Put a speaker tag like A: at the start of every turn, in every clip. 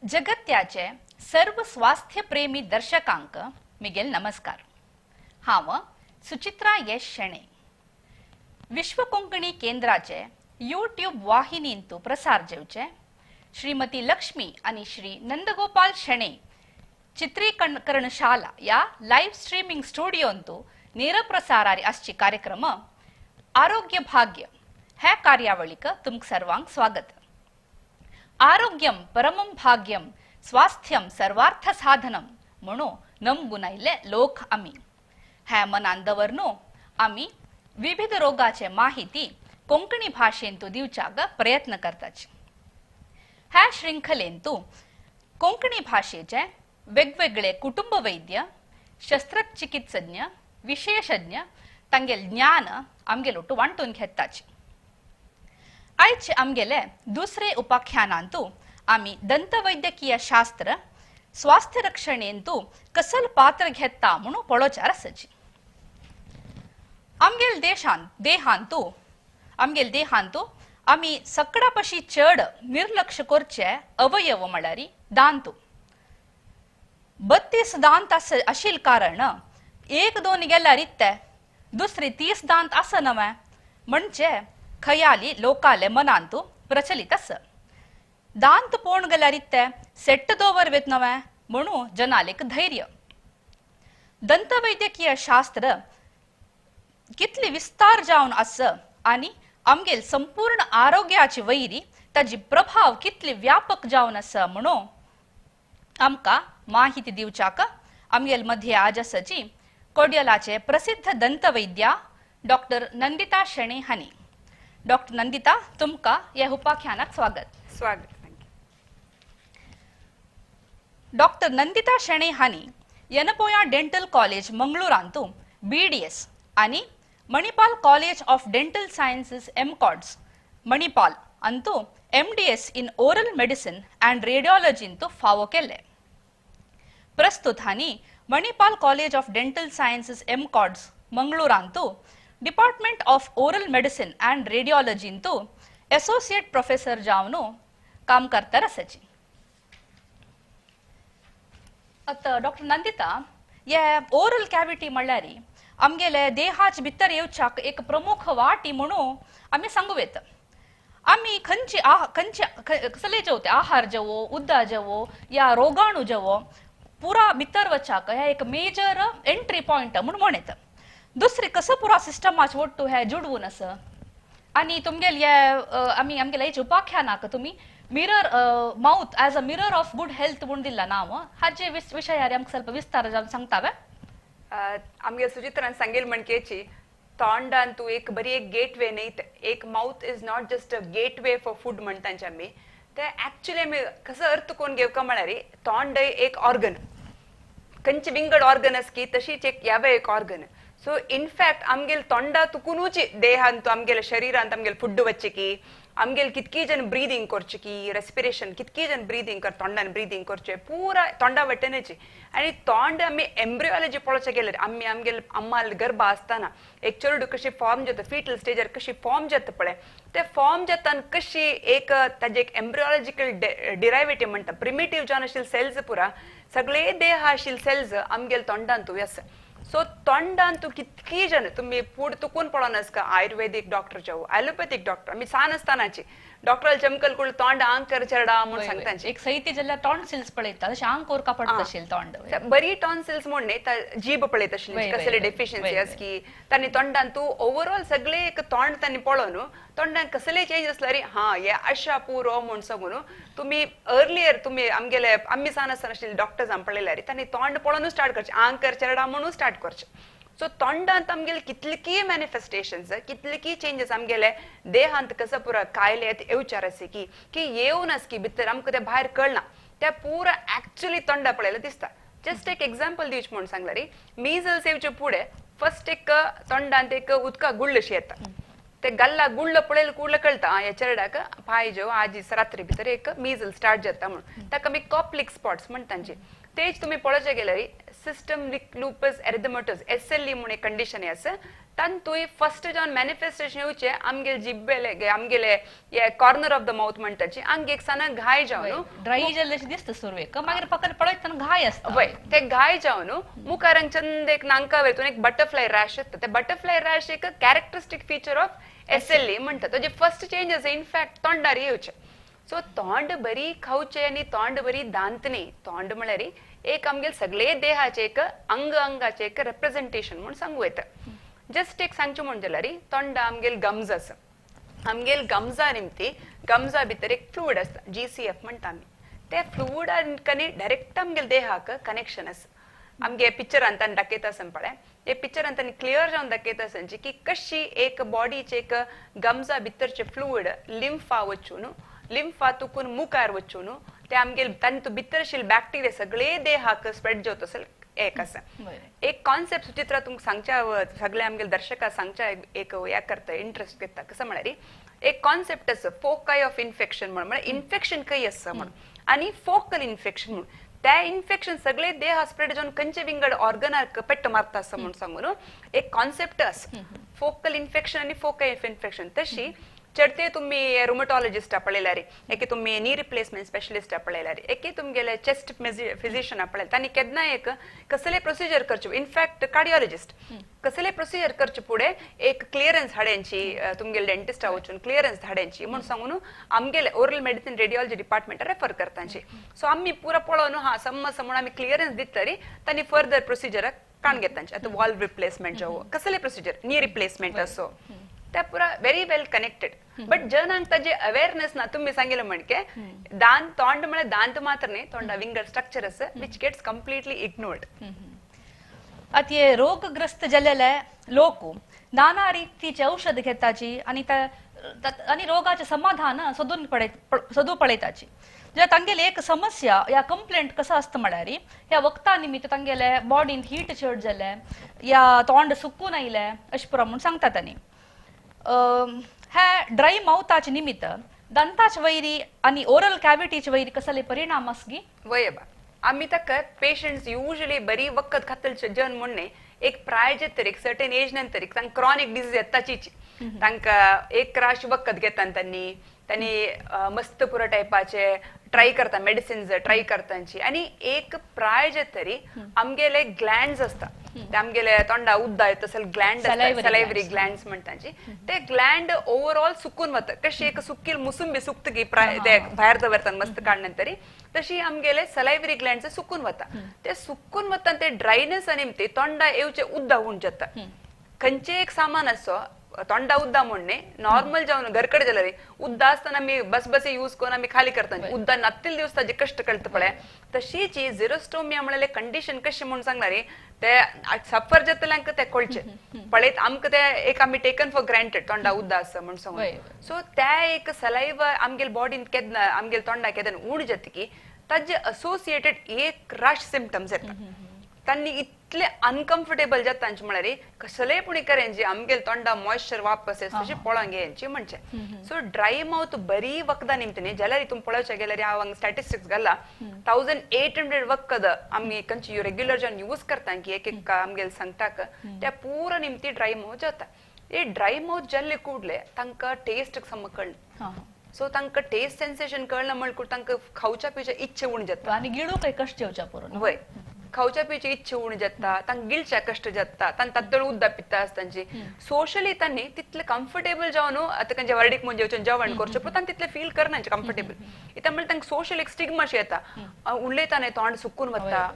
A: जगत्याचे सर्व स्वास्थ्यप्रेमी दर्शकांक मिगेल नमस्कार. हांव सुचित्रा यश शेणे. विश्व कोंकणी केंद्राचे यूट्यूब वाहिनींतू प्रसार जेवचे श्रीमती लक्ष्मी आणि श्री नंदगोपाल शेणे चित्रीकरणशाला या लाइव स्ट्रीमिंग स्टुडियोंतू ನೇರಪ್ರಸಾರಾರಿ आजची कार्यक्रम आरोग्य भाग्य ह्या कार्यावळीक तुमक सर्वांक स्वागत. आरोग्यम परमं भाग्यम स्वास्थ्यम सर्वार्थ साधनम म्हणू नमगुनायले लोक आम्ही ह्या मनान दवरनो आम्ही विविध रोगाचे माहिती कोंकणी भाषेंतू दिवचाक प्रयत्न करताच. ह्या श्रृंखलेंतू कोंकणी भाषेचे वेगवेगळे कुटुंब वैद्य शस्त्रचिकित्सज्ञ विशेषज्ञ तांगेल ज्ञान आमगेल ಒಟ್ಟು वांटून घेताच. आयज आमगेले दुसरे उपाख्यानांतू आम्ही दंतवैद्यकीय शास्त्र स्वास्थ्य रक्षणेंतू कसल पात्र घेता म्हणून पळोवचार आसाची. आमगेल देहांतू आम्ही सकडा चड निर्लक्ष करचे अवयव म्हळ्यार दांतू 32 दांत आशिल कारण एक दोन गेल्यार इत्ते दुसरी 30 दांत आस नवे म्हणजे खयाली लोकाले मनांतू प्रचलित आस. दांत पोण गेल्यार इत्ते सेट्ट दवरवेत नवे म्हणू जनालेक धैर्य. दंतवैद्यकीय शास्त्र कितली विस्तार जावन आस आणि आमगेल संपूर्ण आरोग्याची वैरी ताजी प्रभाव कितली व्यापक जावन आसा म्हणू आमका माहिती दिवचाक आमगेल मध्ये आज आसाची कोड्यलाचे प्रसिद्ध दंतवैद्या डॉक्टर नंदिता शेणे हानी. डॉक्टर नंदिता तुमका या उपाख्यानाक स्वागत. डॉक्टर नंदिता शेणे हानी यनपोया डेंटल कॉलेज मंगळूरांतू BDS आणि Manipal college of dental sciences MCODS Manipal अंतू MDS in oral medicine and रेडिओलॉजींतू फावो केले. प्रस्तुत हानी Manipal college of dental sciences MCODS मंगळूरांतू department of oral medicine and रेडिओलॉजींतू एसोसिएट प्रोफेसर जावनू काम करता आसाची. आता डॉक्टर नंदिता ये ओरल कॅव्हिटी म्हणल्यार आमगेले देहाच भितर येवच्याक एक प्रमुख वाटी म्हणू आम्ही सांगू येता. आम्ही कसले जेवते आहार जेवो उद्दा जेवो या रोगाणू जेवो पुरा भितर वचाक हे एक मेजर एंट्री पॉइंट म्हणून येता. दुसरी कसं पुरा सिस्टमाच वट्टू हे जुडवून आस आणि तुमगेल ये आम्ही आमगेल्या हेच उपाख्यानाक तुम्ही mirror mouth as a mirror of good health म्हणून दिला नाव. हाचे विषयार आमकां ಸ್ವಲ್ಪ विस्तार जावन सांगतावे.
B: आमगे सुचित्रान सांगेल म्हणकेची तोंडांतू एक बरी एक गेटवे न्ही. एक mouth is not just a gateway for food म्हणटांचे आमी ते एक्चुअली आमी कसं अर्थ कोण घेवका म्हळ्यार तोंड एक ऑर्गन खंयची विंगड ऑर्गन आस की तशीच एक यावे एक ऑर्गन. सो इनफॅक्ट आमगेल तोंडा तुकुनूच देहांत आमगेल्या शरीरांत आमगेल फुड्ड वच्चे की आमगेल कितकी जन ब्रीदिंग करचे की रेस्पिरेशन कितकी जन ब्रीदिंग कर तोंडान ब्रीदिंग करचे पुरा तोंडा वटेनची. आणि तोंड आमी एम्ब्रियोलॉजी पळोवचे गेल्यार आमी आमगेल अम्माल गर्भ आसतना एक चेडूं कशी फॉर्म जाता फिटल स्टेजार कशी फॉर्म जाता पळय ते फॉर्म जातान कशी एक ताजे एक एम्ब्रियोलॉजिकल डिरायवेटिव्ह म्हणटा प्रिमिटिव्ह जावन आशिल्ले सेल्स पुरा सगळे देहा आशिल्ले सेल्स आमगेल तोंडांतू आसा. सो तोंडांतू कितकी जन तुम्ही फूड तुकून पळोवनास का आयुर्वेदिक डॉक्टर जावं ॲलोपॅथिक डॉक्टर आमी सान आसतनाची डॉक्टर चमकल कुळ तोंड आंग कर चेडा म्हणून सांगतांची
A: एक सैती जाल्यार टॉन्सिल्स पळयता तशें आंग कोरका पडटा आशिल्लें तोंड
B: बरी टॉन्सिल्स म्हण न्ही जीब पळयत आशिल्ली कसले डेफिशियन्सी आस की तांणी तोंडांतू ओवरऑल सगळे एक तोंड तांणी पळोवन तोंडान कसले चेंज आसल्यार हा हे अशा पुरो म्हूण सांगून तुम्ही अर्लियर तुम्ही आमगेले आमी सान आसतना आशिल्ले डॉक्टर्स आमी पळयल्यार तांणी तोंड पळोवन स्टार्ट करचे आंग कर चेडा म्हणून स्टार्ट करचे. सो तोंडांत आमगेले कितलीकी मॅनिफेस्टेशन्स कितलीकी चेंजेस आमगेले देहांत कसं पुरा कायले येवचार आसा की येवनास की भितर आमकां ते भायर कळना त्या पुरा एक्चुअली तोंडा पळयला दिसता. जस्ट एक एग्जाम्पल दिवचे म्हणून सांगल्यार मीजल्स येवचे पुढे फर्स्ट एक तोंडांत एक उदका गुळ्ळशी येता ते गल्ला गुळ्ळ पळयले कुळ्ळ कळटा या चेड्याक पाय जो आज रात्री भितर एक मीजल स्टार्ट जाता म्हणून ताका आमी कॉप्लिक स्पॉट्स म्हणटांचे. तेच तुम्ही पळोवचे गेल्यार सिस्टमिक लूपस एरिथमेटोस SLE म्हणून एक कंडिशन आसा तांतूय फर्स्ट जावन मॅनिफेस्टेशन येवचे आमगेले जिब्बेले आमगेले ये कॉर्नर ऑफ द माउथ म्हणटाची आंग एक साना घाय जावन
A: ड्राय जाल्लेशें दिसता सुरवेक मागीर फकत पळयतना घाय आसता
B: वय ते घाय जावन मुखारांग चंद एक नांका वेतून एक बटरफ्लाय रॅश येता ते बटरफ्लाय रॅश एक कॅरेक्टरिस्टिक फीचर ऑफ SLE म्हणटा तो जे फर्स्ट चेंज आसा इनफॅक्ट तोंडार येवचे सो तोंड बरी खावचे आनी तोंड बरी दांतनी तोंड म्हळ्यार एक आमगेले सगळे देहाचे एक अंगाचे एक रिप्रेझेंटेशन म्हणून सांगू येता जस्ट एक सांगचे म्हण जाल्यार तोंड आमगेल गम्स आसा आमगेल गम्सा निमती गम्सा भितर एक फ्लुइड आसता GCF म्हणटा आमी ते फ्लुइडान कनी डायरेक्ट आमगेल देहाक कनेक्शन आसा आमगे पिक्चरान तान दाखयता आसा पळय हे पिक्चरान तांणी क्लियर जावन दाखयता आसा की कशी एक बॉडीचे एक गम्सा भितरचे फ्लुइड लिम्फा वचून लिम्फा तुकून मुखार वचून ते आमगेल तांतू भितर आशिल्ले बॅक्टेरिया सगळे देहाक स्प्रेड जावत आसले एक आसा एक कॉन्सेप्ट सुचित्रा तुमकां सांगच्या सगळे आमगेले दर्शकां सांगच्या एक या करता इंटरेस्ट घेता कसं म्हळ्यार एक कॉन्सेप्ट आसा फोकाय ऑफ इन्फेक्शन म्हणून इन्फेक्शन खंय आसा म्हणून आनी फोकल इन्फेक्शन म्हणून त्या इन्फेक्शन सगळे देहा स्प्रेड जावन खंयचे विंगड ऑर्गनाक पेट्ट मारता आसा म्हणून सांगून एक कॉन्सेप्ट आसा फोकल इन्फेक्शन आनी फोकाय ऑफ इन्फेक्शन तशी चढते तुम्ही रुमटॉलॉजिस्ट पळयल्यार एके तुम्ही नी रिप्लेसमेंट स्पेशलिस्ट पळयल्यार एके तुमगेले चेस्ट फिजिशियन पळयल्यार तांणी केन्ना एक कसले प्रोसिजर करचे इनफॅक्ट कार्डिओलॉजिस्ट कसले प्रोसिजर करचे पुढे एक क्लिअरन्स हाड्यांची तुमगेले डेंटिस्टा वचून क्लिअरन्स धाड्यांची म्हणून सांगून आमगेले oral medicine radiology department refer करतांची सो आम्ही पुरा पळोवन हा समज म्हणून आम्ही क्लिअरन्स दितरी तांणी फर्दर प्रोसिजर काण घेतांचे आता वॉल्व रिप्लेसमेंट जावं कसले प्रोसिजर नी रिप्लेसमेंट असो त्या पुरा व्हेरी वेल कनेक्टेड बट जनांक ताजे अवेअरनेस ना तुम्ही सांगितलं म्हणके दांत तोंड म्हळ्यार दांत मात्र न्ही तोंडा विंगड स्ट्रक्चर आसा विच गेट्स कंप्लीटली इग्नोर्ड
A: अति रोगग्रस्त जाल्लेले लोक नाना रितीचे औषध घेताची आणि रोगाचे समाधान सोदू पळयताची जे तांगेले एक समस्या या कंप्लेंट कसं असतं म्हळ्यार ह्या वखता निमित्त तांगेले बॉडीन हीट चड जाले या तोंड सुकून आयले अशें पुरो म्हणून सांगता तांणी ह्या ड्राय माउथाचे निमित्त दंताचे वैरी आणि ओरल कॅव्हिटीचे वैरी कसले परिणाम आसगी
B: वय बा आम्ही तक पेशंट्स यूजुअली बरी वखत खातलचे जन म्हणणे एक प्राय तरी एक सर्टेन एज नंतर तांकां क्रॉनिक डिजीज येताची तांकां एक राश वखत घेतात त्यांनी मस्त पुरो टायपाचे ट्राय करता मेडिसिन्स ट्राय करतांची आणि एक प्राय तरी आमगेले ग्लँड्स असता ते आमगेले तोंडा उद्दा येत असेल ग्लँड सलायवरी ग्लँड्स म्हणटाची ते ग्लँड ओवरऑल सुकून वता कशी एक सुकील मुसुंबी सुकतगी ते भायर दवरतात मस्त काडनंतरी तशी आमगेले सलायवरी ग्लँड्स सुकून वता ते सुकून वता ते ड्रायनेस निमती तोंडा येवचे उद्दा होऊन जाता खंयचे एक सामान असो तोंडा उद्दा म्हणणे नॉर्मल जावन घरकडे जाल्यार उद्दा आसतना आमी बस यूज करून आमी खाली करता उद्दा नातील दिवस ताजे कष्ट कळता पळय तशीची झिरोस्टोमिया म्हणले कंडिशन कशी म्हणून सांगणारी ते सफर जातल्यांक ते कळचे पळयत आमकां ते एक आमी टेकन फॉर ग्रँटेड तोंडा उद्दा आसा म्हणून सांगून सो त्या एक सलायव आमगेल बॉडीन केन्ना आमगेल तोंडा केन्ना उण जातकी ताजे असोसिएटेड एक राश सिम्पटम्स येता तांणी इतले अनकम्फर्टेबल जाता तांचे म्हळ्यार कसलेय पुणी करेंची आमगेल तोंडा मॉइश्चर वापस तशी पळोवंक येची म्हणचे सो ड्राय माउथ बरी वखदां निमतानी जाल्यार तुम पळोवचे गेल्यार हांव स्टॅटिस्टिक्स घाला 1800 वखद आमी खंयची रेग्युलर जावन यूज करता की एक आमगेल सांगताक त्या पुरो निमती ड्राय माउथ जाता हे ड्राय माउथ जाल्ले कुडले तांकां टेस्ट सम कळना सो तांकां टेस्ट सेन्सेशन कळना म्हणल्यार तांकां खावच्या पिवच्या इच्छा उणी जाता
A: आनी गिळूक कश्ट येवच्या पुरो
B: वय खावच्या पिवची इच्छा उणी जाता तांकां गिळच्या कश्ट जाता तांकां तातळ उद्दा पित्ता आसतांची सोशली तांणी तितले कम्फर्टेबल जावन आतां खंयच्या वर्डीक म्हणजे वचून जेवण करचें पूण तांकां तितले फील करना कम्फर्टेबल इता म्हणल्यार तांकां सोशल एक स्टिग्मा अशी येता उलयता न्हय तोंड सुकून वता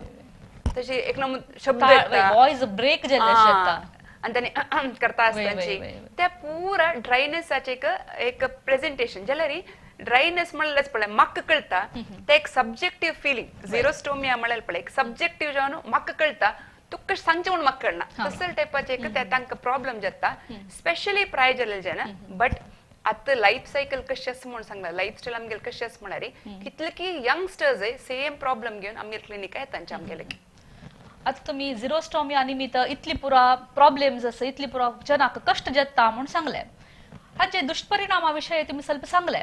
B: तशी एक शब्द
A: वॉइस ब्रेक जाल्ले जाता
B: आणि तांणी करता आसतांची त्या पुरा ड्रायनेसाचे एक प्रेझेंटेशन जाल्यार ड्रायनेस म्हणल्यारच पळय म्हाका कळटा ते एक सब्जेक्टिव्ह फिलिंग झिरोस्टोमिया म्हळ्यार पळय एक सब्जेक्टिव्ह जावन म्हाका कळटा तुका सांगचें म्हणून म्हाका कळना तसले टायपाचे तांकां प्रॉब्लेम जाता स्पेशली प्राय जाल्ले जेन्ना बट आतां लायफ सायकल कशी आसा म्हणून सांगला लायफस्टायल आमगेले कशी आसा म्हळ्यार कितले की यंगस्टर्स सेम प्रॉब्लेम घेवन आमगेले क्लिनिका येतांचे आमगेले
A: आता तुम्ही झिरोस्टोमिया निमित्त इतली पुरा प्रॉब्लेम्स आसा इतली पुरा जनाक कष्ट जाता म्हणून सांगले हाचे दुष्परिणामा विषयी तुम्ही ಸ್ವಲ್ಪ सांगले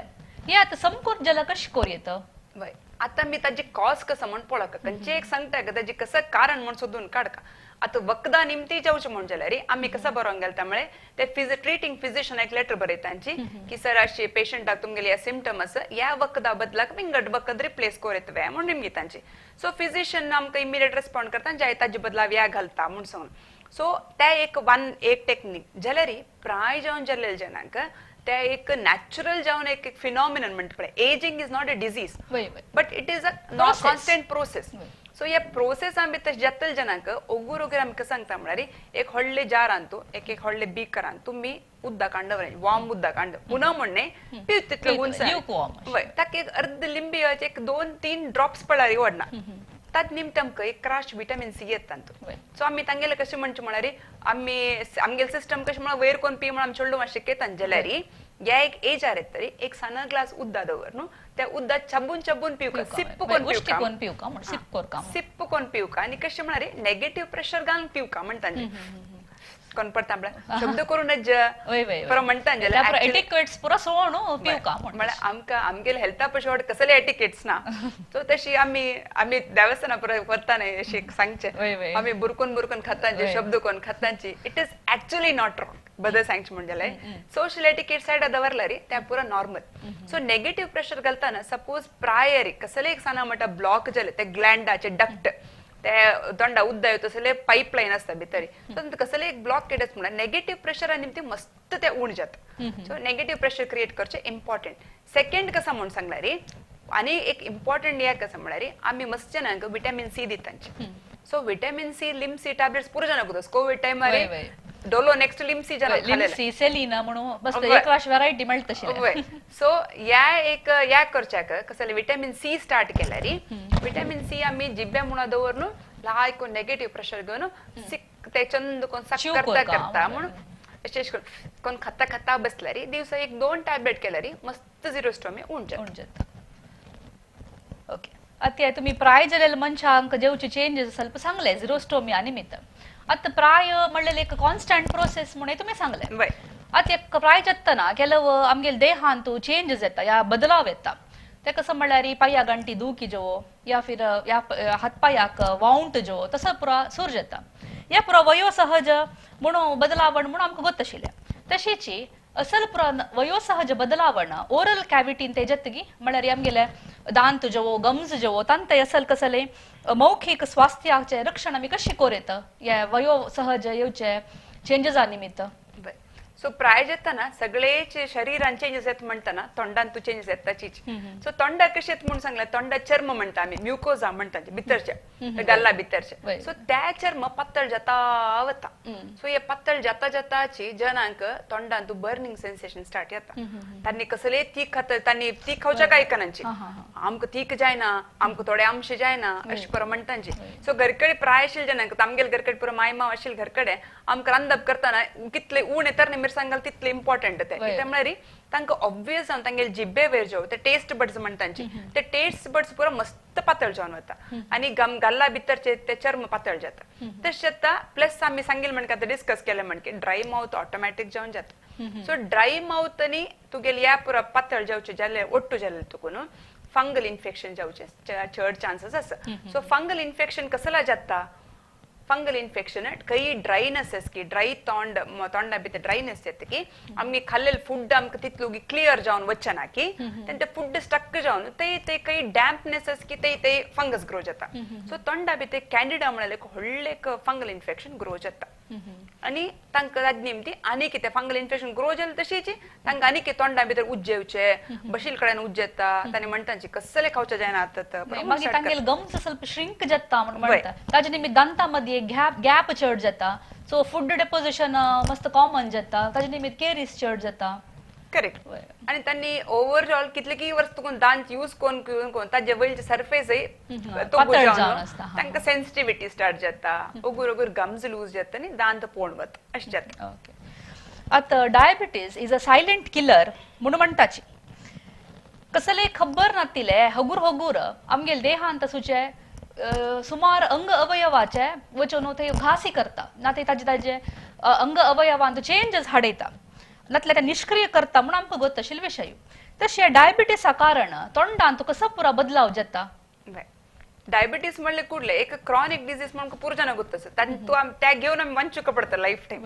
A: हे आता समकूर जला कशी कोर येतं
B: वय आता मी ताजी कॉज कसं म्हण पळका खंयचे एक सांगता का ताजी कसं कारण म्हण सोदून काडका आता वखदां निमती जावचें म्हण जाल्यार आमी कसं बरोवंक गेले त्यामुळे ते ट्रिटिंग फिजिशियन एक लेटर बरयता तांची की सर अशी पेशंटाक तुमगेली या सिम्पटम आसा ह्या वखदा बदलाक विंगड वखद रिप्लेस कोरयतवे म्हण निमगी तांची सो फिजिशियन आमकां इमिडिएट रिस्पॉन्ड करता जे ताजे बदला ह्या घालता म्हण सांगून सो ते एक टेक्निक जाल्यार प्राय जावन जाल्लेले जनांक ते एक नॅचरल जावन एक फिनॉमिनन म्हणटा पळय ageing is not a disease but it is a constant process so ह्या प्रोसेसान भितर जेतले जनांक ओगूर ओगूर आमकां सांगता म्हळ्यार एक व्हडले जार आंतू एक व्हडले बीकर आंतू तुमी उदक कांड वॉर्म उदक कांड पुन्हा म्हणणे पिवत तितले उंच वय ताका एक अर्द लिंबी एक 2-3 ड्रॉप्स पडल्यार ओडना ताज निमते आमकां एक क्राश विटामिन सी येता तांतू सो आमी तांगेले कशें म्हणचे म्हळ्यार आमगेले सिस्टम कशें म्हळ्यार वयर कोण पी म्हण आमी चेडूं मातशें केतान जाल्यार ह्या एक एजार येत तरी एक साना ग्लास उदक दवर न्हू त्या उदक चबून चबून पिवका सिप्प कोण पिवका आनी कशें म्हळ्यार नेगेटिव्ह प्रेशर घालून पिवका म्हणटा कोण पडता शब्द करूनच म्हणटा
A: एटिकेट्स पुरो सोणू पिवका
B: म्हळ्यार आमकां आमगेले हेल्था पशें कसले एटिकेट्स ना सो तशी आमी देवस्थाना करता न्हय अशी सांगचे आमी बुरकून खातांचे शब्द कोण खातांची it is actually not wrong बदल सांगचे म्हणजे सोशल एटिकेट सायड दवरल्यार त्या पुरो नॉर्मल सो नेगेटिव्ह प्रेशर घालताना सपोज प्रायर कसले एक साना म्हणटा ब्लॉक जाले ते ग्लँडाचे डक्ट ते तोंडा उद्दा येता तसले पाईपलाईन असता भितर सो कसले एक ब्लॉक केडस म्हणल्यार नेगेटिव्ह प्रेशर निमती मस्त ते उण जाता सो नेगेटिव्ह प्रेशर क्रिएट करचे इम्पॉर्टंट सेकंड कसा म्हणून सांगल्यार आनी एक इम्पॉर्टंट हे कसा म्हळ्यार आमी मस्त जनांक विटामिन सी दितांचे so vitamin C Limcee tablets पुरो जाणांक दोस कोविड टायमार डोलो नेक्स्ट लिमसी
A: लिमसी सेलिना म्हणून बस एक वाश व्हरायटी मेळटा तशी
B: सो या करच्याक कसले विटामिन सी स्टार्ट केल्यार विटामिन सी आमी जिब्या म्हणून दवर न्हू ल्हाय कोण नेगेटिव्ह प्रेशर घेवन ते चंद कोण साक करता म्हणून अशें कोण खाता बसल्यार दिवसा एक 2 टॅबलेट केल्यार मस्त झिरोस्टोमी उण जाता
A: ओके आता तुम्ही प्राय जालेले मनशांक जेवचे चेंजेस ಸ್ವಲ್ಪ सांगले झिरोस्टोमी निमित्त आता प्राय म्हणलेले एक कॉन्स्टंट प्रोसेस म्हणून तुम्ही सांगले आता एक प्राय जत्तना ಕೆಲವು आमगेले देहांतू चेंजेस येता या बदलाव येता ते कसं म्हळ्यार पाया गंटी दुखी जो या फिर या हात पायाक वाउंट जो तसं पुरा सूर जाता या पुरा वयोसहज म्हणून बदलावण म्हणून आमकां ಗೊತ್ತशिल्ले तशीची असल पुरा वयोसहज बदलावण ओरल कॅविटीन ते जत्तगी म्हळ्यार आमगेले दांत जो गम्स जो तांते असल कसले मौखिक स्वास्थ्याचे रक्षण आमी कशी कोरेत या वयोसहज येवचे चेंजेसा निमित्त
B: सो प्राय जेतना सगळेचे शरीरान चेंजेस येत म्हणटाना तोंडांतू चेंजेस येताचीच सो तोंडा कशें येत म्हणून सांगला तोंडा चर्म म्हणटा आमी म्युकोजा म्हणटा भितरचे गल्ला भितरचे सो त्या चर्म पातळ जाता वता सो हे पातळ जाता जाताची जनांक तोंडांतू बर्निंग सेन्सेशन स्टार्ट जाता तांणी कसले तीख खाता तांणी तीख खावच्या काय कनांची आमकां तीख जायना आमकां थोडे आमश जायना अशें पुरो म्हणटांची सो घरकडे प्राय आशिल्ले जनांक आमगेले घरकडे पुरो माय माव आशिल्ले घरकडे आमकां रांदप करतना कितले उण येता सांगाल तितले इम्पॉर्टंट ते म्हळ्यार तांकां ऑब्वियस जावन तांगेले जिब्बे वयर जो ते टेस्ट बड्स म्हणटांची ते टेस्ट बड्स पुरो मस्त पातळ जावन वता आनी गल्ला भितरचे ते चर्म पातळ जाता तशें जाता प्लस आमी सांगिल्लें म्हणटा ते डिस्कस केलें म्हणके ड्राय माउथ ऑटोमॅटीक जावन जाता सो ड्राय माउथनी तुगेले ह्या पुरो पातळ जावचे जाले ओट्टू जाले तुकून फंगल इन्फेक्शन जावचे चड चान्सेस आसा सो फंगल इन्फेक्शन कसला जाता फंगल इन्फेक्शन काही ड्रायनेस की ड्राय तोंडा भितर ड्रायनेस येता की आमी खाल्लेले फूड आमकां तितलो क्लियर जावन वचना की तेंचे फूड स्टक जावन ते काही डॅम्पनेस की ते फंगस ग्रो जाता सो तोंडा भितर कॅन्डिडा म्हणल्यार एक व्हडलें फंगल इन्फेक्शन ग्रो जाता आनी तांकां ताजे निमती आनी कितें फंगल इन्फेक्शन ग्रो जालें तशीच तांकां आनी कितें तोंडा भितर उज्जेवचे बशील कडेन उज्जेता तांणी म्हणटांची कसले खावचे जायना आतां
A: मागीर तांगेले गम्स ಸ್ವಲ್ಪ श्रिंक जाता म्हणून म्हणटा ताजे निमित्त दांतामध्ये गॅप चड जाता सो फूड डेपोजिशन मस्त कॉमन जाता ताजे निमित्त केरीस चड जाता
B: करेक्ट आणि त्यांनी ओव्हरऑल कितले की वर्ष तुकून दांत यूज कोण ताजे वयरचे सरफेस तांकां सेन्सिटिव्हिटी स्टार्ट जाता ओगूर गम्स लूज जाता आनी दांत पोवन वता अशें जाता
A: आता diabetes is a silent killer म्हणून म्हणटाची कसले खबर नातिले हगूर आमगेले देहांत सुचे सुमार अंग अवयवाचे वचून ते घासी करता ना ते ताजे अंग अवयवांत चेंजेस हाडयता नातल्या त्या निष्क्रिय करता म्हणून आमकां गोत आशिल्ले विशय तशें डायबिटीसा कारण तोंडांत कसो पुरा बदलाव जाता
B: डायबिटीस म्हणले कुठले एक क्रॉनिक डिझीज म्हणून पुरजना गुत्तस त्या घेऊन आम्ही वंचुक पडतं लाईफ टाईम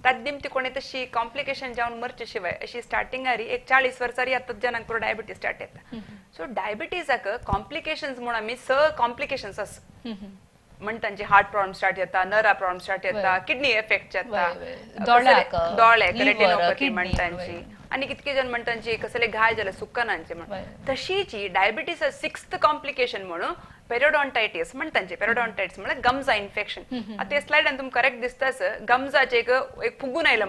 B: तद्दिमती कोणी तशी कॉम्प्लिकेशन जाऊन मरचे शिवाय अशी स्टार्टिंग आरी एक 40 वर्सारी आता जनांक पुरो डायबिटीस स्टार्ट येता सो डायबिटीजाक कॉम्प्लिकेशन्स म्हणून आम्ही कॉम्प्लिकेशन्स आस म्हणटांचे हार्ट प्रॉब्लेम स्टार्ट येता नरा प्रॉब्लेम स्टार्ट येता किडनी इफेक्ट जाता दोळ्याक रेटिनोपॅथी म्हणटांची आणि कितके जण म्हणटांची कसले घाय जाले सुक्कनांचे म्हण तशीची डायबिटीस 6th कॉम्प्लिकेशन म्हणून पेरिओडॉन्टायटिस म्हणटांचे पेरिओडॉन्टायटिस म्हणजे गम्जा इन्फेक्शन आता स्लाइडान तुमकां करेक्ट दिसतास गम्जाचे एक फुगून आयला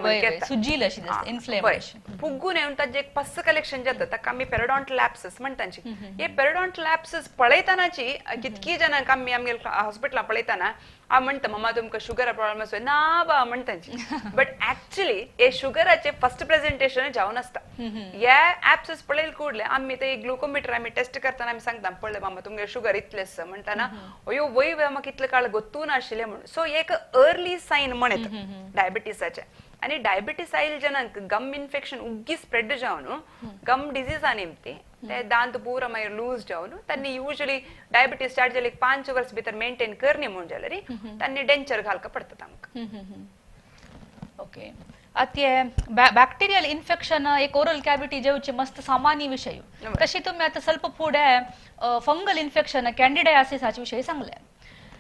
B: फुगून येऊन ताजे एक पस्स कलेक्शन जाता ताका आमी पेरिओडॉन्ट लॅप्सस म्हणटांची हे पेरिओडॉन्ट लॅप्सस पळयतानाची कितकी जणांक आमी हॉस्पिटलां पळयताना हांव म्हणटा मम्मा तुमकां शुगर प्रॉब्लेम आसा ना बा म्हणटांची बट ऍक्च्युअली हे शुगराचे फर्स्ट प्रेझेंटेशन जावन आसता ह्या ऍप्स पळयल कुडले आमी ते ग्लुकोमीटर आमी टेस्ट करताना आमी सांगता पळय मामा तुमगे शुगर इतले आसा म्हणटाना अयो वय म्हाका इतले काळ गोतू नाशिल्ले म्हणून सो एक अर्ली सायन म्हणत डायबिटीसाचे आणि डायबिटीस आयल जनांक गम इन्फेक्शन उग्गी स्प्रेड जावन गम डिजीजा निमती ते दांत पूरा मागीर लूज जावन तांणी युजली डायबिटीस स्टार्ट जाली 5 वर्स भितर मेंटेन करनी म्हणून जाल्यार तांणी डेंचर घालका पडटा आमकां
A: ओके आता बॅक्टेरियल इन्फेक्शन एक ओरल कॅव्हिटी जेवची मस्त सामान्य विषय तशी तुम्ही आता ಸ್ವಲ್ಪ फुडें फंगल इन्फेक्शन कॅन्डिडायसिसाचे विषयी सांगले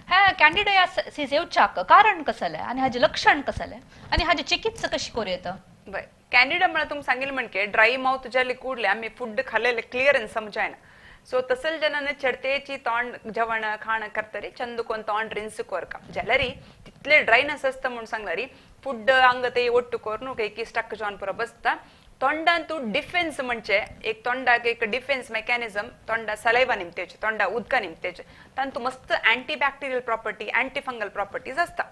A: ह्या कॅन्डिडायसिस येवच्याक कारण कसले आणि हाजे लक्षण कसले आणि हाजी चिकित्सा कशी करूं येता
B: बय कॅन्डिडा म्हणा तुम सांगितलं म्हणके ड्राय माउथ जाली कुडले आम्ही फूड खाल्लेले क्लियर आणि समजायना सो तसल ಜನನ ಚಡ್ತೇಚಿ ತೋಂಡ್ ಜವಣ ಖಾಣ ಕರ್ತರಿ ಚಂದುಕೊಂಡ್ ತೋಂಡ್ ರಿನ್ಸ್ ಕೋರ್ಕ ಜಲರಿ तितले ड्रायनेस असता म्हणून सांगलारी फूड अंग ते ओट्टू कोरून काही स्टक जावन पुरो बसता तोंडान तू डिफेन्स म्हणजे एक तोंडाक एक डिफेन्स मेकॅनिझम तोंडा सलायवा निमतेचे तोंडा उदका निमतेचे तांतू मस्त anti bacterial property anti fungal properties असता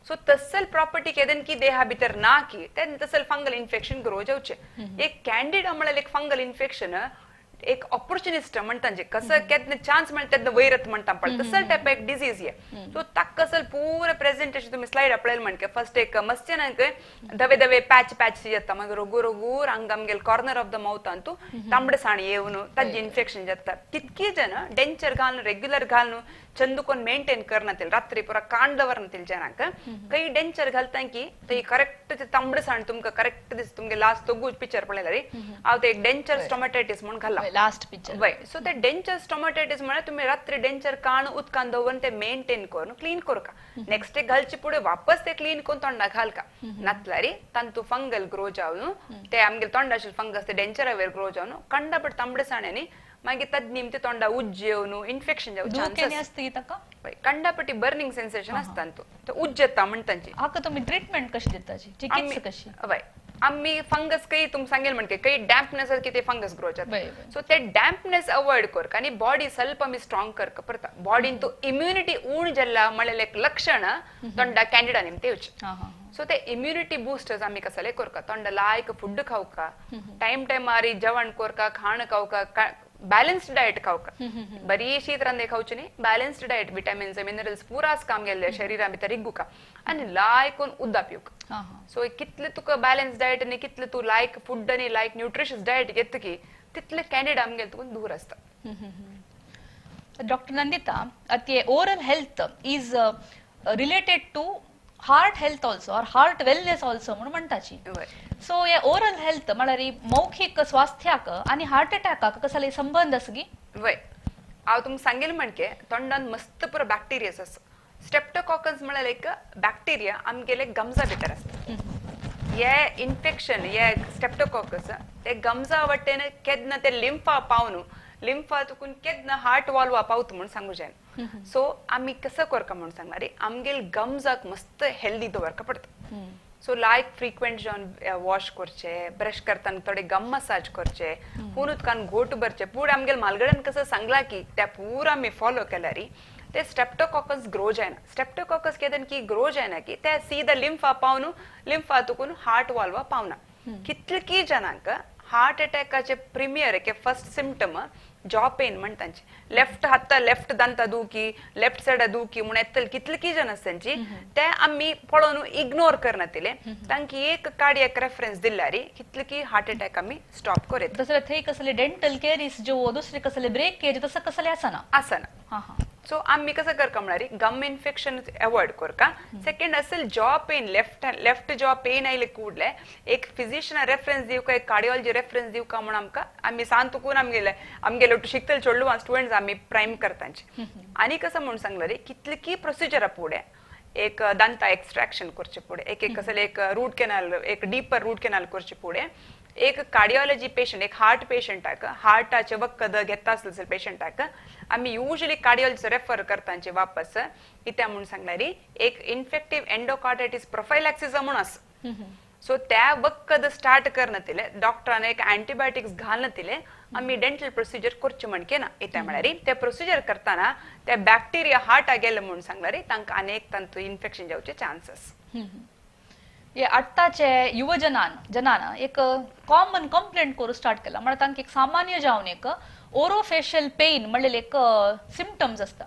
B: सो तसल प्रॉपर्टी केदन की देहा भितर ना की तसल फंगल इन्फेक्शन ग्रो जावचे एक कॅन्डिडा म्हळ्यार एक फंगल इन्फेक्शन एक ऑपॉर्च्युनिस्ट म्हणटांचे कसं केदन चान्स मेळटा तेदन वैरत म्हणटा पण तसल टाइप एक डिजीज ये सो ताक कसल पूरा प्रेझेंटेशन तुम्ही स्लाइड आपल्याल म्हणके फर्स्ट एक मस्त्यानक दवे दवे पॅच येता मागीर रगू रगू अंग आमगेल corner of the mouth Antu तांबडसाण येवन ताजे इन्फेक्शन जाता कितकी जन डेंचर घालून रेग्युलर घालून चंदुकोन मेंटेन करनातील रात्री पुरा कांड दवरनातील जनाक काही डेंचर घालता की ते करेक्ट ते तांबडसाण तुमका करेक्ट दिस तुमगे लास्ट तो पिक्चर पळयला रे हांव ते डेंचर स्टोमॅटायटिस म्हणून घाला
A: लास्ट पिक्चर
B: वय सो ते डेंचर स्टोमॅटायटिस म्हळ्यार तुम्ही रात्री डेंचर काण उदकान दवरून ते मेंटेन करून क्लीन करका नेक्स्ट डे घालचे पुढे वापस ते क्लीन करून तोंडा घालका नातलारी तांतू फंगल ग्रो जावन ते आमगे तोंडाचे फंगस ते डेंचर वेर ग्रो जावन कंडापट तांबडसाण्यानी मागीर तद निमते तोंडा उज्ज येवन इन्फेक्शन जावं कंडापटी बर्निंग सेन्सेशन असता तो उज्ज येता म्हणटांची
A: हाका तुम्ही ट्रीटमेंट कशी देताची चिकित्सा कशी
B: वय आम्ही फंगस काही तुम सांगेल म्हणके काही डॅम्पनेस की ते फंगस ग्रो जाता सो ते डॅम्पनेस अवॉइड करक आणि बॉडी ಸ್ವಲ್ಪ आम्ही स्ट्रॉंग करक पडता बॉडीन तो इम्युनिटी उण जल्ला म्हळ्यार एक लक्षण तोंडा कॅन्डिडा निमते येवचे सो ते इम्युनिटी बूस्टर्स आम्ही कसले करका तोंडा लायक फूड खावका टाइम टाइम मारी जेवण करका खाण खावका ಬ್ಯಾಲೆನ್ಸ್ಡ್ ಡಯಟ್ खावका बरी शीत रांदे खावची न्ही ಬ್ಯಾಲೆನ್ಸ್ಡ್ ಡಯಟ್ विटामिन्स मिनरल्स पुरास काम गेल्ले शरीरा भितर इग्गुका आनी लायकून उद्दा पिवका सो कितले तुका बॅलन्स डायट आनी कितले तू लायक फूड आनी लायक न्यूट्रिशियस डायट घेत की तितले कॅन्डिडा आमगेल तुका दूर आसता
A: डॉक्टर नंदिता अते oral health is related to heart health also और हार्ट वेलनेस ऑल्सो म्हणून म्हणटाची सो ये ओरल हेल्थ म्हळ्यार मौखिक स्वास्थ्याक आणि हार्ट अटॅकाक कसले संबंध आसगी
B: वय हांव तुमकां सांगेल म्हणके तोंडान मस्त पुरो बॅक्टेरियास आसा स्ट्रेप्टोकॉकस म्हळ्यार एक बॅक्टेरिया आमगेले गमजा भितर आसता हे इन्फेक्शन हे स्ट्रेप्टोकॉकस ते गमजा वटेन केदना ते लिम्फा पावन लिम्फा तुकून केदना हार्ट वॉल्वा पावता म्हणून सांगू जाय सो आमी कसं करका म्हणून सांगणार आमगेल गम्जाक मस्त हेल्दी दवरका पडता सो लायक फ्रिक्वेंट जावन वॉश करचे ब्रश करतना थोडे गम मसाज करचे पूण उदकान घोट भरचे पुढे आमगेल म्हालगड्यान कसं सांगला की त्या पुरा आमी फॉलो केल्यारी ते स्ट्रेप्टोकॉकस ग्रो जायना स्ट्रेप्टोकॉकस केदन की ग्रो जायना की ते सीधा लिम्फा पावन लिम्फा तुकून हार्ट वॉल्वा पावना कितली जनांक हार्ट अटॅकाचे प्रिमियर के फर्स्ट सिम्पटम जॉ पेन म्हणतांची लेफ्ट हात लेफ्ट दांता दुखी लेफ्ट साइड दुखी म्हणून येतल कितली जण असतांची ते आम्ही पळोवन इग्नोर करनातिले तांकी एक कार्डियक रेफरन्स दिल्यारी कितली हार्ट अटॅक आम्ही स्टॉप करेत
A: तसले थंय कसले डेंटल केरीस जो दुसरे कसले ब्रेक केज तसं कसले आसना
B: आसना
A: हा हा
B: सो आम्ही कसं करका म्हणारी गम इन्फेक्शन अवॉइड करका सेकंड असेल जॉ पेन लेफ्ट जॉ पेन आयले कूडले एक फिजिशियन रेफरन्स दिव का एक कार्डियोलॉजी रेफरन्स दिव का म्हणून आमका आम्ही सांगतून आमगेले शिकतल चोडलो स्टुडंट्स आम्ही प्राइम करतांचे आणि कसं म्हणून सांगला रे कितली प्रोसिजर पुढे एक दांता एक्सट्रॅक्शन करचे पुढे एक कसले एक रूट कॅनल एक डीपर रूट कॅनल करचे पुढे एक कार्डियोलॉजी पेशंट एक हार्ट पेशंटाक हार्टाचे वखद घेता असेल पेशंटाक आम्ही युजली कार्डियोलॉजी रेफर करतांचे वापस इथे म्हणून सांगणारी एक इन्फेक्टिव्ह एंडोकार्डायटिस प्रोफायलॅक्सिस म्हणून असं सो त्या वखद स्टार्ट करण्यातिले डॉक्टराने एक अँटीबायोटिक्स घालण्यातिले आम्ही डेंटल प्रोसिजर करचे म्हणके ना इथे म्हणारी ते प्रोसिजर करताना त्या बॅक्टेरिया हार्ट गेलं म्हणून सांगणारी तांकां अनेक तंतू इन्फेक्शन जावचे चान्सेस
A: हे आत्ताचे जनान एक कॉमन कंप्लेंट करू स्टार्ट केला म्हणजे तांकां एक सामान्य जावन एक ओरोफेशियल पेन म्हणलेले एक सिम्पटम्स असता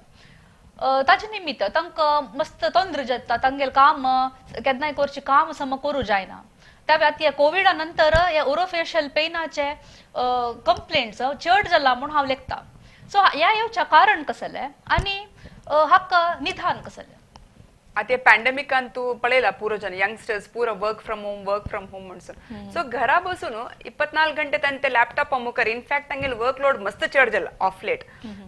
A: ताचे निमित्त तांकां मस्त तंद्र जाता तांगेल काम केन्नाय करचे काम सम करू जायना त्या वेळात या कोविडा नंतर या ओरोफेशियल पेनाचे कंप्लेंट्स चड जाला म्हणून हांव लेखता सो ह्या येवच्या कारण कसले आणि हाका निदान कसले
B: आता पॅन्डेमिकान तू पळयला पुरो जन यंगस्टर्स पुरो वर्क फ्रॉम होम म्हणून सो घरा बसून 24 गंटे ते लॅपटॉप मुखार इनफॅक्ट तांगेल वर्कलोड मस्त चड जाला ऑफ लेट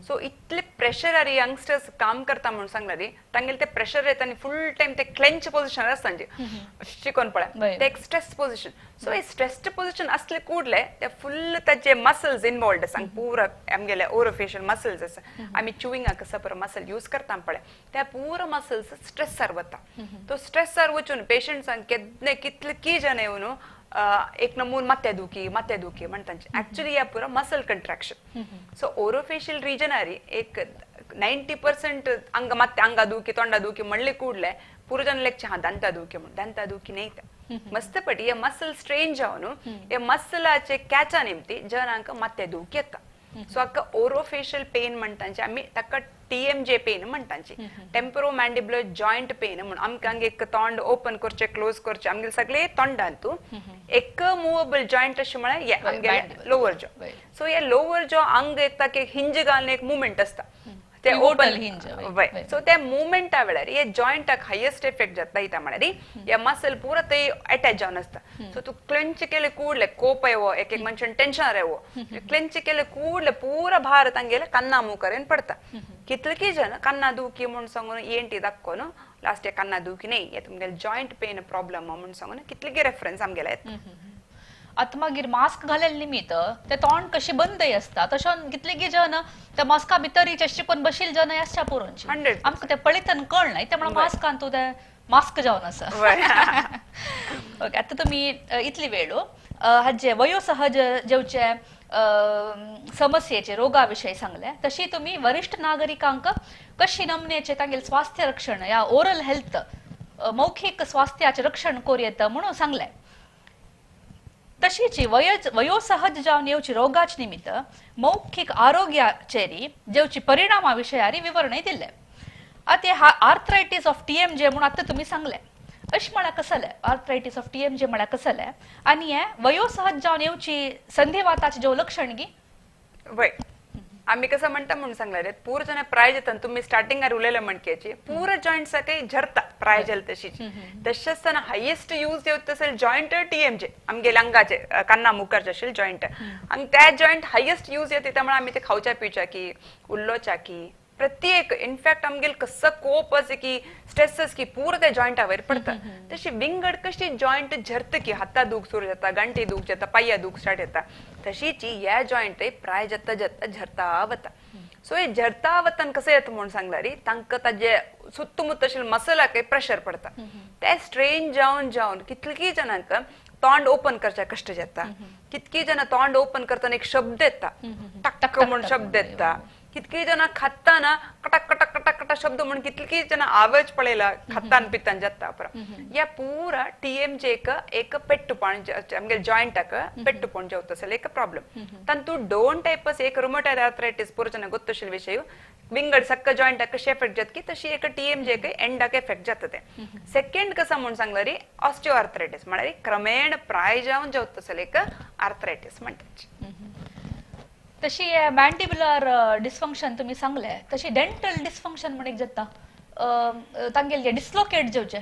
B: सो इतले प्रेशर आरी यंगस्टर्स काम करता म्हणून सांगला तांगेल ते प्रेशर येता आनी फुल टाइम ते क्लेंच पोझिशन असतांचे शिकोन पळय ते एक स्ट्रेस पोझिशन सो हे स्ट्रेस्ड पोझिशन असले कूडले ते फुल ताचे मसल्स इन्वॉल्वड आसा पुरा आमगेले ओरोफेशियल मसल्स आसा आमी च्युइंगाक कसं पर मसल यूज करता पळय त्या पुरा मसल्स स्ट्रेस वता तो स्ट्रेस वचून पेशंट्सांक केन्ना कितली जण येवन एक नमून मत्ते दुखी म्हणतांचे ऍक्च्युअली या पुरा मसल कंट्रॅक्शन सो ओरोफेशियल रिजन आरी एक 90% अंगा दुखी तोंडा दुखी म्हणले कूडले पुरो जन लेक्चे हा दांता दुखी नाही मस्त पटी हे मसल स्ट्रेन जावन हे मसलाचे कॅचा निमती जनांक मत्ते दुखी येता सो अक्का ओरोफेशियल पेन म्हणतांचे आम्ही ताका TMJ पेन म्हणतांची टेम्पोरो मॅन्डिब्युलर जॉइंट पेन म्हणून आमकां एक तोंड ओपन करचे क्लोज करचे आमगे सगळे तोंडांतू एक मूवेबल जॉइंट अशें म्हळ्यार आमगे लोअर जॉ सो हे लोअर जॉ अंग एक ताका एक हिंज घालून एक मुवमेंट असता ते ओपन हिंज सो त्या मुवमेंटा वेळार हे जॉइंटाक हायेस्ट इफेक्ट जाता इता म्हळ्यार हे मसल पुरा ते अटॅच जावन आसता सो तू क्लेंच केले कूडले कोप येवो एक मनशान टेन्शन येवो क्लेंच केले कूडले पुरा भार तांगेले कन्ना मुखारेन पडता कितली जन कन्ना दुखी म्हणून सांगून ENT दाखोवन लास्ट कन्ना दुखी नाही हे तुमगेले जॉइंट पेन प्रॉब्लम म्हणून सांगून कितली रेफरन्स आमगेले
A: आता मागीर मास्क घालेल निमित्त ते तोंड कशी बंदय असता तशें कितले जन त्या मास्का भितर शिकून बशील जन आसच्या पुरोंची आमकां ते पळयतना कळना ते म्हणून मास्कान तूं ते मास्क जावन आसा ओके आता तुमी इतली वेळ हाजे वयोसहज जेवचे समस्येचे रोगाविषयी सांगले तशी तुम्ही वरिष्ठ नागरिकांक कशी नमनेचे तांगेल स्वास्थ्य रक्षण या ओरल हेल्थ मौखिक स्वास्थ्याचे रक्षण करूं येता म्हणून सांगले तशीची वयोसहज जावन येवची रोगाच निमित्त मौखिक आरोग्याचेरी जेवची परिणामा विशयारी विवरणय दिले आता आर्थरायटीस ऑफ TMJ म्हणून आता तुम्ही सांगले अश म्हळ्यार कसले आर्थरायटीस ऑफ TMJ म्हळ्यार कसले आणि हे वयोसहज जावन येवची संधिवाताचे जो लक्षण गी
B: वय आम्ही कसं म्हणता म्हणून सांगला रे पूर जण प्राय जातात तुम्ही स्टार्टिंगार उलयले म्हणकेची पूर जॉइंट्स काही झरता प्राय जल तशीच तशें आसतना हायेस्ट यूज येवत असेल जॉइंट TMJ आमगे अंगाचे कन्ना मुखारचे असेल जॉइंट आणि त्या जॉइंट हायेस्ट यूज येते त्यामुळे आम्ही ते खावच्या पिवच्या की उल्लोच्या की प्रत्येक इनफॅक्ट आमगेल कसं कोप असे की स्ट्रेसेस की पूर्ण त्या जॉइंटावर पडतात तशी विंगड कशी जॉइंट झरत की हाता दुख सुरू जाता गंटे दुख जाता पाया दुख स्टार्ट येता तशीची या जॉइंट प्राय जाता जाता झरता वता सो हे झरता वतान कसं येतं म्हणून सांगला रे तांकां ताजे सुत्तमुत्त अशें मसलाक प्रेशर पडता ते स्ट्रेन जावन जावन कितली जणांक तोंड ओपन करचे कष्ट जाता कितकी जण तोंड ओपन करताना एक शब्द येता टक टक म्हणून शब्द येता कितकी जना खाताना कटक कटक कटक कटक शब्द म्हणून कितकी जना आवाज पळेला खातान पितान जाता पर या पूरा टीएमजे एक पेट्टुपण आमगे जॉइंटक पेट्टुपण जावतसले एक प्रॉब्लम तंतु डोन टाइपस एक रुमटॉइड आर्थराइटिस पूरा जना ಗೊತ್ತುಶಿಲ್ ವಿಷಯ विंगड सक्क जॉइंट कशी एफेक्ट जात की तशी एक टीएमजे एंडाक एफेक्ट जातते सेकंड कसा म्हणून सांगला री ऑस्टिओआर्थराइटिस म्हळ्यार क्रमेण प्राय जावन जावतसले एक आर्थराइटिस म्हणतात
A: तशी मॅन्डिब्युलर डिस्फंक्शन तुम्ही सांगले तशी डेंटल डिस्फंक्शन म्हणून एक जाता तांगेल डिस्लोकेट जावचे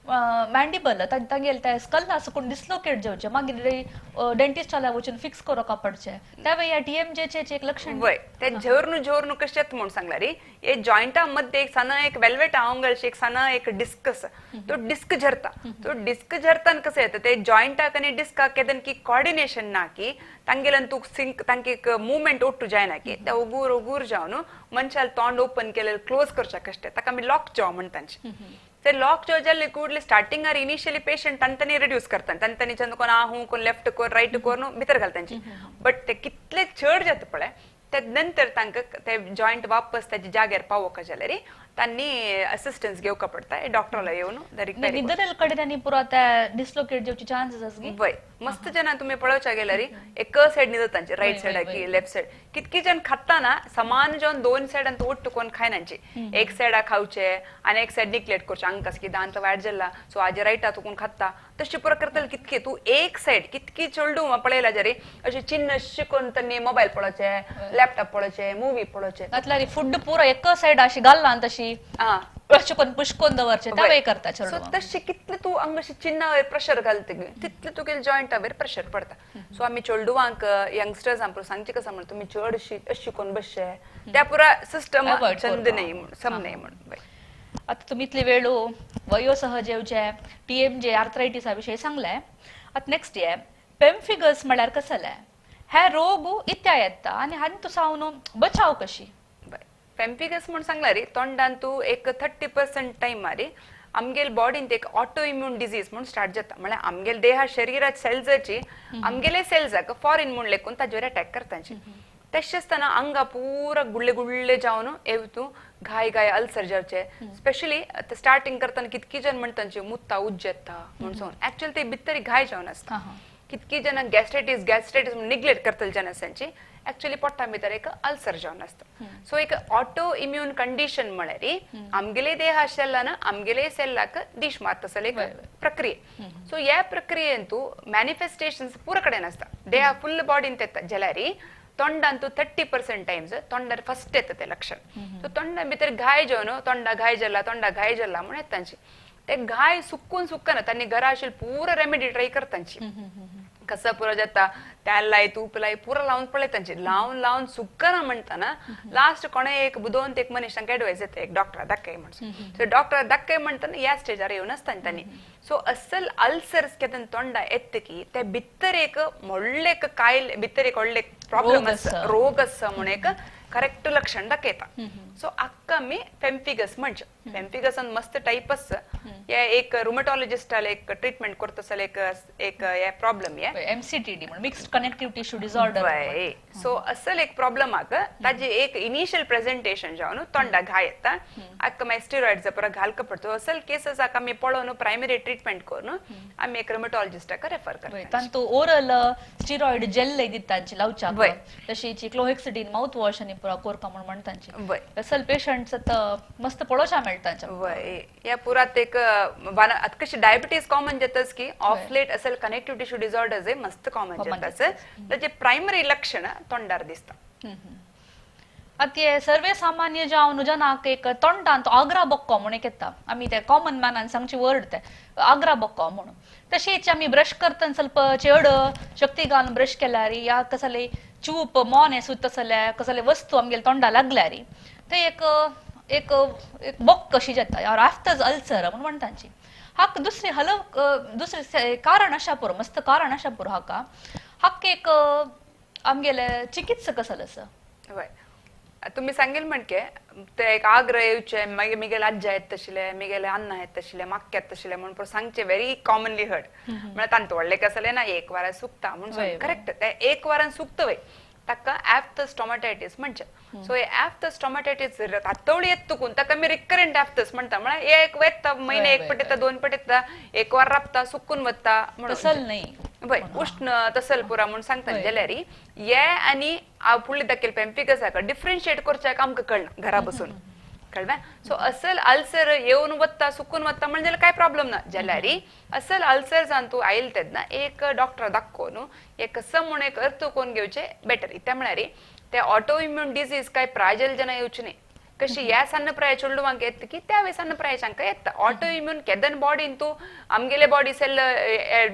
A: मॅन्डिबल तांगेल त्या स्कलला सकून डिस्लोकेट जावचे मागीर डेंटिस्टाला वचून फिक्स करप पडचे त्यावेळी या टीएमजेचे एक लक्षण
B: वय ते झोरनु कशेत म्हणून सांगला रे ये जॉइंटा मध्ये एक साना एक वेल्वेट आंगलशी एक साना एक डिस्कस तो डिस्क झरतान कसे येतं ते जॉइंटा कने डिस्क केदन की कोऑर्डिनेशन ना की तांगेलंतू सिंक तांके एक मूवमेंट ओट्टू जायना की ते उगूर जावन मनशाल तोंड ओपन केले क्लोज करच्या कष्टे ताका आमी लॉक जॉ म्हणतांचे ते लॉक जॉ जाल्ले कूडले स्टार्टिंग आर इनिशियली पेशंट तंतनी रिड्यूस करतात तंतनी चंद कोण आहू कोण लेफ्ट कोण राईट कोण भितर घालतांची बट ते कितले चड जाता पळय ते नंतर तांकां ते जॉइंट वापस त्याच्या जाग्यार पावोवका जाल्यार त्यांनी असिस्टन्स घेवका पडता डॉक्टरला येवन
A: निदरल कडेन आनी पुरो त्या डिस्लोकेट जावचे चान्सेस आसगी
B: वय मस्त जना तुम्ही पळोवच्या गेल्यार एक साइड न्ही तांचे राइट साइड की लेफ्ट साइड कितकी जन खाताना समान जावन दोन साइडान तो ओट्टू कोण खायनांचे एक साइडा खावचे आनी एक साइड निग्लेक्ट करचे अंकास की दांत वायट जाला सो आज राइटा तू कोण खाता तशी पुरो करतले कितके तू एक साइड कितकी चलडू पळयला जरी अशे चिन्ह शिकोन त्यांनी मोबाईल पळोवचे लॅपटॉप पळोवचे मूवी पळोवचे
A: घातल्यार फूड पुरो एक साइड अशी घालना तशी शिकोन पुष्कोन दवरचे त्यावेळी करता चलडू
B: तशी कितले तू अंगशी चिन्हावर प्रेशर घालते तितले तुगे जॉइंटावर प्रेशर पडता सो आम्ही चेडूवांक यंगस्टर्स आमकां सांगचे कसं म्हणून तुम्ही चड अशी कोण बसचे त्या पुरा सिस्टम छंद नाही म्हणून सम नाही म्हणून
A: आता तुम्ही इतली वेळू वयोसह जेवचे टीएमजे आर्थरायटिसा विषयी सांगलाय आता नेक्स्ट ये पेम्फिगस म्हळ्यार कसले हे रोग इत्या येता आनी हातूंत सावन बचाव कशी
B: पेम्फिगस म्हणून सांगला रे तोंडान तू एक 30% टाइम मारी आमगेल बॉडीन एक ऑटो इम्यून डिजीज म्हणून स्टार्ट जाता म्हळ्यार आमगेल देहा शरीरात सेल्साची आमगेले सेल्साक फॉरेन म्हणून लेकून ताजेर अटॅक करतांची तशेंच आसतना अंगा पूरा गुळ्ळे गुळ्ळे जावन येवतू घाय घाय अल्सर जावचे स्पेशली स्टार्टिंग करताना कितकी जन म्हणटांचे मुत्ता उज्जेता म्हणून ऍक्च्युअली ते भितरी घाय जावन आसता कितकी जन गॅस्ट्रायटिस निग्लेक्ट करतले जन आसांची ऍक्च्युअली पोट्टा भितर एक अल्सर जावन आसता सो एक ऑटो इम्यून कंडिशन म्हळ्यार आमगेले देहा सेल्लान आमगेले सेल्लाक दिश मारतसले एक प्रक्रिये सो ह्या प्रक्रियेन तू मॅनिफेस्टेशन्स पुरा कडेन आसता देहा फुल बॉडीन येता जाल्यार तोंडान तू 30% टाइम्स तोंडार फर्स्ट येता ते लक्षण सो तोंडा भितर घाय जावन तोंडा घाय जाला म्हणून येतांची ते घाय सुक्कन त्यांनी घरा आशिल्ली पूरा रेमेडी ट्राय करतांची कसं पुरो जाता त्याला तूप लाई पुरा लावून पळयतांची लावून सुक्कना म्हणताना लास्ट कोणे एक बुदोन ते एक मनशांक एडवायस येता एक डॉक्टर दाखय म्हणून डॉक्टर दाखय म्हणताना या स्टेजार येवन आसताना त्यांनी सो असल अल्सर्स केदन तोंडा येता की ते भितर एक व्हडले कायल भितर एक व्हडले प्रॉब्लेम रोग आसा म्हणून एक करेक्ट लक्षण दाखयता सो आक्का मी पेम्फिगस म्हणजे पेम्फिगसान मस्त टाइप आसा या एक रुमेटॉलॉजिस्टाला एक ट्रीटमेंट करता एक प्रॉब्लेम या
A: एमसीटीडी म्हणजे mixed connective tissue disorder
B: so असल एक प्रॉब्लेम आका ताजे एक इनिशियल प्रेजेंटेशन जावन तोंडा घाय येता आक्का मागीर स्टेरॉइड्स पुरा घालक पडतो असल केसेस आका आमी पळोवन प्रायमरी ट्रीटमेंट करून आमी एक रुमेटॉलॉजिस्टाका रेफर करता
A: तांतू ओरल स्टेरॉइड जेल दितांची लावच्याक तशीची क्लोहेक्सिडिन माउथ वॉश आनी पुरा कोरपा म्हणून म्हणतांची असल पेशंट्स मस्त पळोवच्या मेळटांच्या
B: वय या पुरात एक कशी डायबिटीज कॉमन जाताच की ऑफ लेट असल कनेक्टिव्ह टिश्यू डिसऑर्डर्स मस्त कॉमन जाताच त्याचे प्रायमरी लक्षण तोंडार दिसता
A: आता सर्वे सामान्य जावन जनाक एक तोंडांत आग्रा बक्को म्हणून येता आमी ते कॉमन मॅनान सांगची वर्ड ते आग्रा बक्को म्हणून तशीच आमी ब्रश करतना ಸ್ವಲ್ಪ चड शक्ती घालून ब्रश केल्यार या कसले चूप मोने सुतसले कसले वस्तू आमगेले तोंडा लागल्यार ते एक एक एक बॉक कशी जाता यार आफ्टर अल्सर म्हणून म्हणतांची हाक दुसरी दुसरे कारण अशा पुरो मस्त कारण अशा पुरो हाक एक आमगेले चिकित्सक आसले
B: वय तुम्ही सांगेल म्हणके ते एक आग्रह येवचे मिगेले आज्जा येत तशिले मिगेले अन्न आहेत तशिले माक्यात तशिले म्हणून सांगचे व्हेरी कॉमनली हर्ड म्हणजे तांत व्हडले कसले ना एक वारा सुकता म्हणून करेक्ट ते एक वारान सुकता वय ताका एफ्थस स्टोमॅटायटीस म्हणचे सो हे एफ्थस स्टोमॅटायटीस तातवळी येतकून ताका आमी रिकरंट एफ्थस म्हणटा म्हळ्यार एक वेत्ता महिने एक पट येता दोन पट येता एक वर राबता सुकून वता
A: तसल नाही
B: बय उष्ण तसल पुरा म्हणून सांगता जाल्यार हे आनी हांव फुडले दाखयल पेम्पिकस हाका डिफरन्शिएट करच्याक आमकां कळना घरा बसून कळवा सो असल अल्सर येवन वता सुकून वता म्हणजे काय प्रॉब्लेम ना जाल्यार असल अल्सर जावन तूं आयल तेन्ना एक डॉक्टर दाखोवन एक कसं म्हण एक अर्थ कोण घेवचे बेटर त्या म्हळ्यार ते ऑटो इम्युन डिजीज काय प्राजल जन येवचे न्ही कशी ह्या सन्न प्राय चेडवांक येता की त्या सन्न प्रायच्यांक येता ऑटो इम्युन केदन बॉडीन तूं आमगेले बॉडी सेल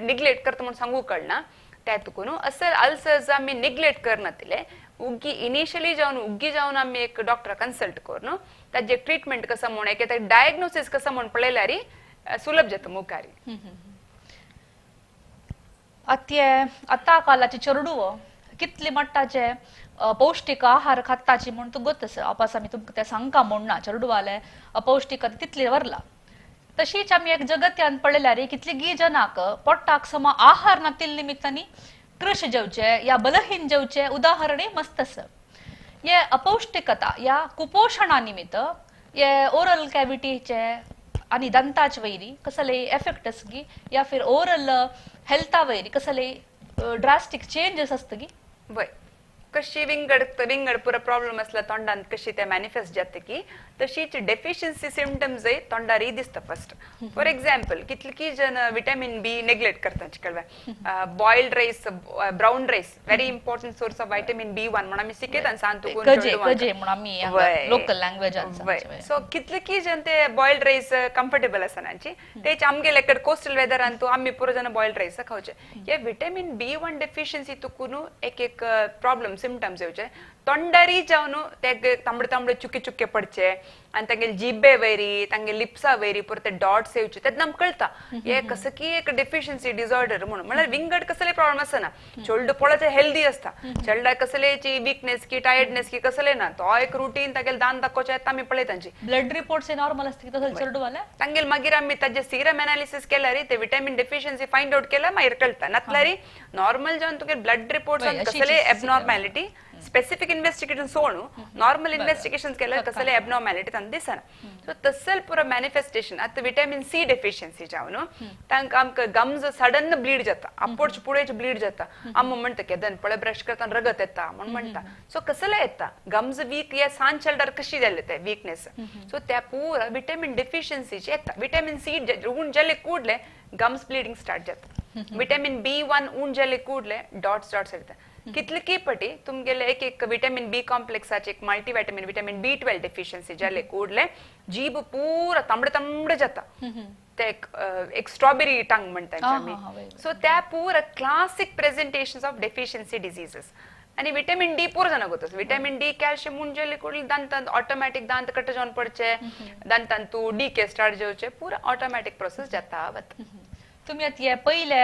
B: निग्लेक्ट करता म्हणून सांगू कळना त्यातून असल अल्सर्स आमी निग्लेक्ट करनातले उग्गी इनिशियली जावन उग्गी जावन आमी एक डॉक्टर कन्सल्ट करून ताजे ट्रीटमेंट कसं म्हण एक डायग्नोसिस कसं म्हण पळयल्यार सुलभ जाता मुखारी
A: आता कालाची चेडूं कितले मट्टाचे पौष्टिक आहार खाताची म्हण तू गोतस आपास आमी तुमकां ते सांगता म्हण ना चेडवाले अपौष्टिकता तितली वरला तशीच आमी एक जगत्यान पळयल्यार कितलीगी जनाक पोट्टाक सम आहार नातिल निमित्तानी कृश जेवचे या बलहीन जेवचे उदाहरणे मस्तस ये अपौष्टिकता या कुपोषणा निमित्त ये ओरल कॅविटीचे आणि दंताच वैरी कसले एफेक्ट असगी या फिर ओरल हेल्था वैरी कसले ड्रास्टिक चेंजेस असतगी
B: वय कशी विंगड पुरा प्रॉब्लेम असला तोंडांत कशी ते मॅनिफेस्ट जाता की तशीच डेफिशियन्सी सिम्पटम्स तोंडारी दिसता फर्स्ट फॉर एक्झाम्पल कितली जन विटॅमिन बी नेग्लेक्ट करता कळवा boiled rice brown rice very important source of vitamin B1 म्हणून आमी शिकयता आणि सांगतो
A: लोकल लँग्वेज
B: सो कितली जन ते बॉइल्ड राईस कम्फर्टेबल असनाची तेच आमगे लेकड कोस्टल वेदरान तू आम्ही पुरो जन बॉइल्ड राईस खावचे हे विटॅमिन B1 डेफिशियन्सी तुकून एक प्रॉब्लेम सिम्पटम्स येवचे तोंडारी जावन ते तांबडे तांबडे चुके चुके पडचे आणि तांगे जिबे वैरी तांगे लिप्सा वैरी परत डॉट्स येवचे तेन्ना आमकां कळटा हे कसं की एक डेफिशियन्सी डिसऑर्डर म्हणून म्हळ्यार विंगड कसले प्रॉब्लेम आसना चेडूं पळोवचे हेल्दी असता चेडा कसलेची वीकनेस की टायर्डनेस की कसले ना तो एक रुटीन तागेले दान दाखोवचे येता आमी पळयतांची
A: ब्लड रिपोर्ट्स नॉर्मल असते की तसं चेडवाले
B: तांगेले मागीर आमी ताजे सिरम एनालिसिस केल्यार ते विटॅमिन डेफिशियन्सी फायंड आउट केल्यार मागीर कळटा नातल्यार नॉर्मल जावन तुगे ब्लड रिपोर्ट्स कसले एबनॉर्मॅलिटी स्पेसिफिक इन्व्हेस्टिगेशन सोडून नॉर्मल इन्व्हेस्टिगेशन केल्यार कसले एबनॉर्मॅलिटी तांकां दिसना सो तसल पुरो मॅनिफेस्टेशन आता विटॅमिन C डेफिशियन्सी जावन तांकां आमकां गम्स सडन ब्लीड जाता आपोडचे पुडेच ब्लीड जाता आम म्हणटा केदन पळय ब्रश करता रगत येता म्हण म्हणटा सो कसले येता गम्स वीक या सान शोल्डर कशी जाले ते वीकनेस सो त्या पुरा विटॅमिन डेफिशियन्सीचे येता विटॅमिन C उण जाले कूडले गम्स ब्लीडिंग स्टार्ट जाता विटॅमिन B1 उण जाले कूडले डॉट्स येता कितली पटी तुमगेले एक विटॅमिन B कॉम्प्लेक्साचे एक मल्टीविटॅमिन विटॅमिन B12 डेफिशियन्सी जाले कूडले जीभ पूरा तांबडे तांबडे जाता ते एक स्ट्रॉबेरी टंग म्हणटा आमी सो त्या पूरा classic presentations of deficiency diseases आणि विटॅमिन D पूर जाण गोतस vitamin D calcium मुंजेले Kudli दांतांत automatic दांत कट जावन पडचे दांतांत तू डीके स्टार्ट जेवचे पूरा ऑटोमॅटिक प्रोसेस जाता
A: तुम्ही आता पहिले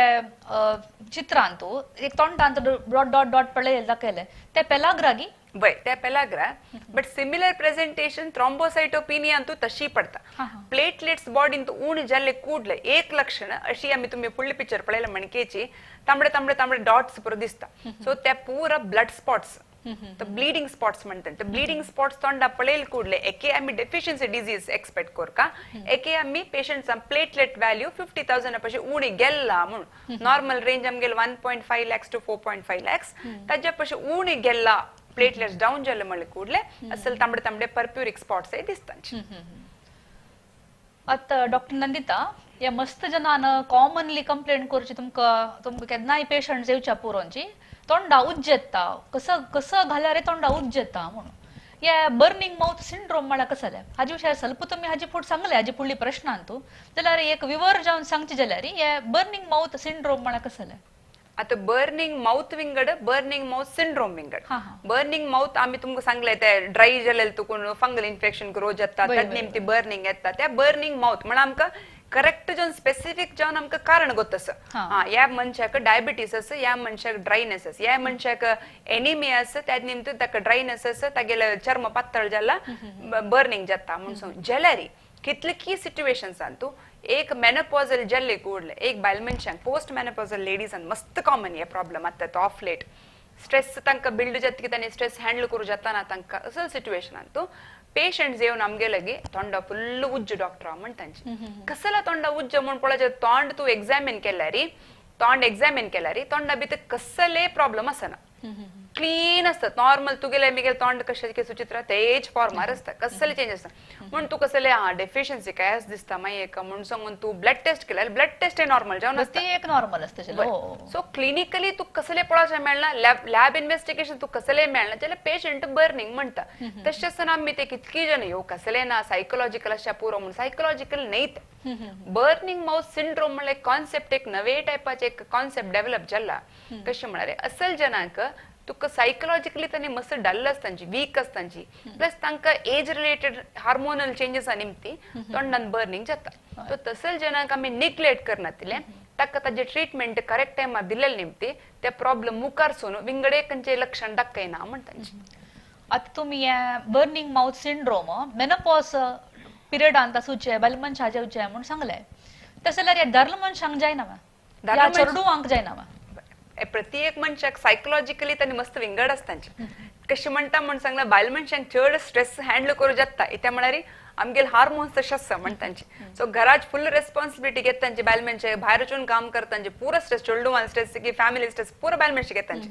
A: चित्रांत एक तोंडांत डॉट डॉट डॉट पळयले दाखयले ते पेलाग्रागी
B: बय त्या पेलाग्रा बट सिमिलर प्रेझेंटेशन थ्रॉम्बोसाइटोपिनिया तू तशी पडता प्लेटलेट्स बॉडीन तू उण जाले कूडले एक लक्षण अशी आम्ही तुम्ही फुडली पिक्चर पळयला मणकेची तांबडे तांबडे तांबडे डॉट्स पुरो दिसता सो त्या पुरा ब्लड स्पॉट्स ब्लीडिंग स्पॉट्स म्हणतात ब्लीडिंग स्पॉट्स तोंडा पळयल कूडले एके आम्ही डेफिशियन्सी डिजीज एक्सपेक्ट करका एके आम्ही पेशंट्स प्लेटलेट व्हॅल्यू 50,000 अशी उणी गेल्ला म्हणून normal range आमगेल 1.5 lakhs to 4.5 lakhs ताज्या पशी उणी गेल्ला प्लेटलेट्स डाऊन जाले म्हणले कूडले असल तांबडे तांबडे पर्प्युरिक स्पॉट्स दिसतात
A: आता डॉक्टर नंदिता या मस्त जनान कॉमनली कंप्लेंट करची तुमकां केन्नाय पेशंट येवच्या पुरोंची तोंडा उज्जेता कसं घाल्यार तोंडा उज्जेता म्हणून या बर्निंग माउथ सिंड्रोम म्हळ्यार कसले हाजे विशय ಸ್ವಲ್ಪ तुम्ही हाजी फुड सांगले हाजी फुडली प्रश्नांत जाल्यार एक विवर जावन सांगचे जाल्यार हे बर्निंग माउथ सिंड्रोम म्हळ्यार कसले
B: आता बर्निंग माउथ विंगड बर्निंग माउथ सिंड्रोम विंगड बर्निंग माउथ आम्ही तुमकां सांगले ते ड्राय जालेले तुकून फंगल इन्फेक्शन ग्रो जाता त्यात नेमती बर्निंग येता त्या बर्निंग माउथ म्हण आमकां करेक्ट जावन स्पेसिफिक जावन आमकां कारण गोतस ह्या मनशाक डायबिटीस आसा ह्या मनशाक ड्रायनेस आसा ह्या मनशाक एनिमिया आसा त्या निमत ताका ड्रायनेस आसा तागेले चर्म पातळ जाला बर्निंग जाता म्हणून जाल्यार कितली सिच्युएशन्सान तू एक मेनोपॉजल जाल्ले कूडले एक बायल मनशांक पोस्ट मेनोपॉजल लेडीजान मस्त कॉमन हे प्रॉब्लेम आता तो ऑफ लेट स्ट्रेस तांकां बिल्ड जाता की तांणी स्ट्रेस हँडल करूं जाताना तांकां असं सिच्युएशनांत पेशंट्स येवन आमगे लगी तोंड फुल्ल उज्ज डॉक्टर म्हण तांची कसला तोंड उज्ज म्हण पळोवचें तोंड तूं एग्जामिन केल्यार तोंड एग्जामिन केल्यार तोंडा भितर कसले प्रॉब्लम आसना क्लीन असतात नॉर्मल तुगेले मिगेले तोंड कशें सुचित्रा तेज फॉर्मार असता कसले चेंज असता म्हण तू कसले डेफिशियन्सी काय दिसता मागीर एका म्हण सांगून तू ब्लड टेस्ट केल्यार ब्लड टेस्ट नॉर्मल जावन
A: ती एक नॉर्मल असते
B: सो क्लिनिकली तू कसले पळोवचें मेळना लॅब इन्व्हेस्टिगेशन तू कसले मेळना जाल्यार पेशंट बर्निंग म्हणटा तशें आसतना आमी ते कितकी जण येव कसले ना सायकोलॉजिकल अशा पुरो म्हण सायकोलॉजिकल न्हयत बर्निंग माउथ सिंड्रोम म्हणल्यार कॉन्सेप्ट एक नवे टायपाचे एक कॉन्सेप्ट डेव्हलप जाला कशें म्हळ्यार असल जनांक तुका सायकोलॉजिकली तांणी मस्त डल आसतांची वीक आसतांची प्लस तांकां एज रिलेटेड हार्मोनल चेंजेस निमती तोंडान बर्निंग जाता तो तसल जनांक आमी निग्लेक्ट करनातले ताका ताजे ट्रीटमेंट करेक्ट टायमार दिलेले निमती ते प्रॉब्लेम मुखार सोन विंगडे खंयचे लक्षण दाखयना म्हण तांची
A: आता तुम्ही burning mouth syndrome menopause period अंत सुचे बायल मनशां जेवचे म्हण सांगले तशें जाल्यार दादलो मनशांक जायना चेडूवांक जायना
B: प्रत्येक मनशाक सायकोलॉजिकली तांणी मस्त विंगड आसतांची कशें म्हणटा म्हण सांगला बायल मनशांक चड स्ट्रेस हँडल करूं जाता इत्या म्हळ्यार आमगेले हार्मोन्स तशें आसता म्हण तांची सो घराच फुल रेस्पॉन्सिबिलिटी घेता तांची बायल मनशाक भायर वचून काम करता तांचे पुरो स्ट्रेस चेडूवान स्ट्रेस की फॅमिली स्ट्रेस पुरो बायल मनशाक घेता तांची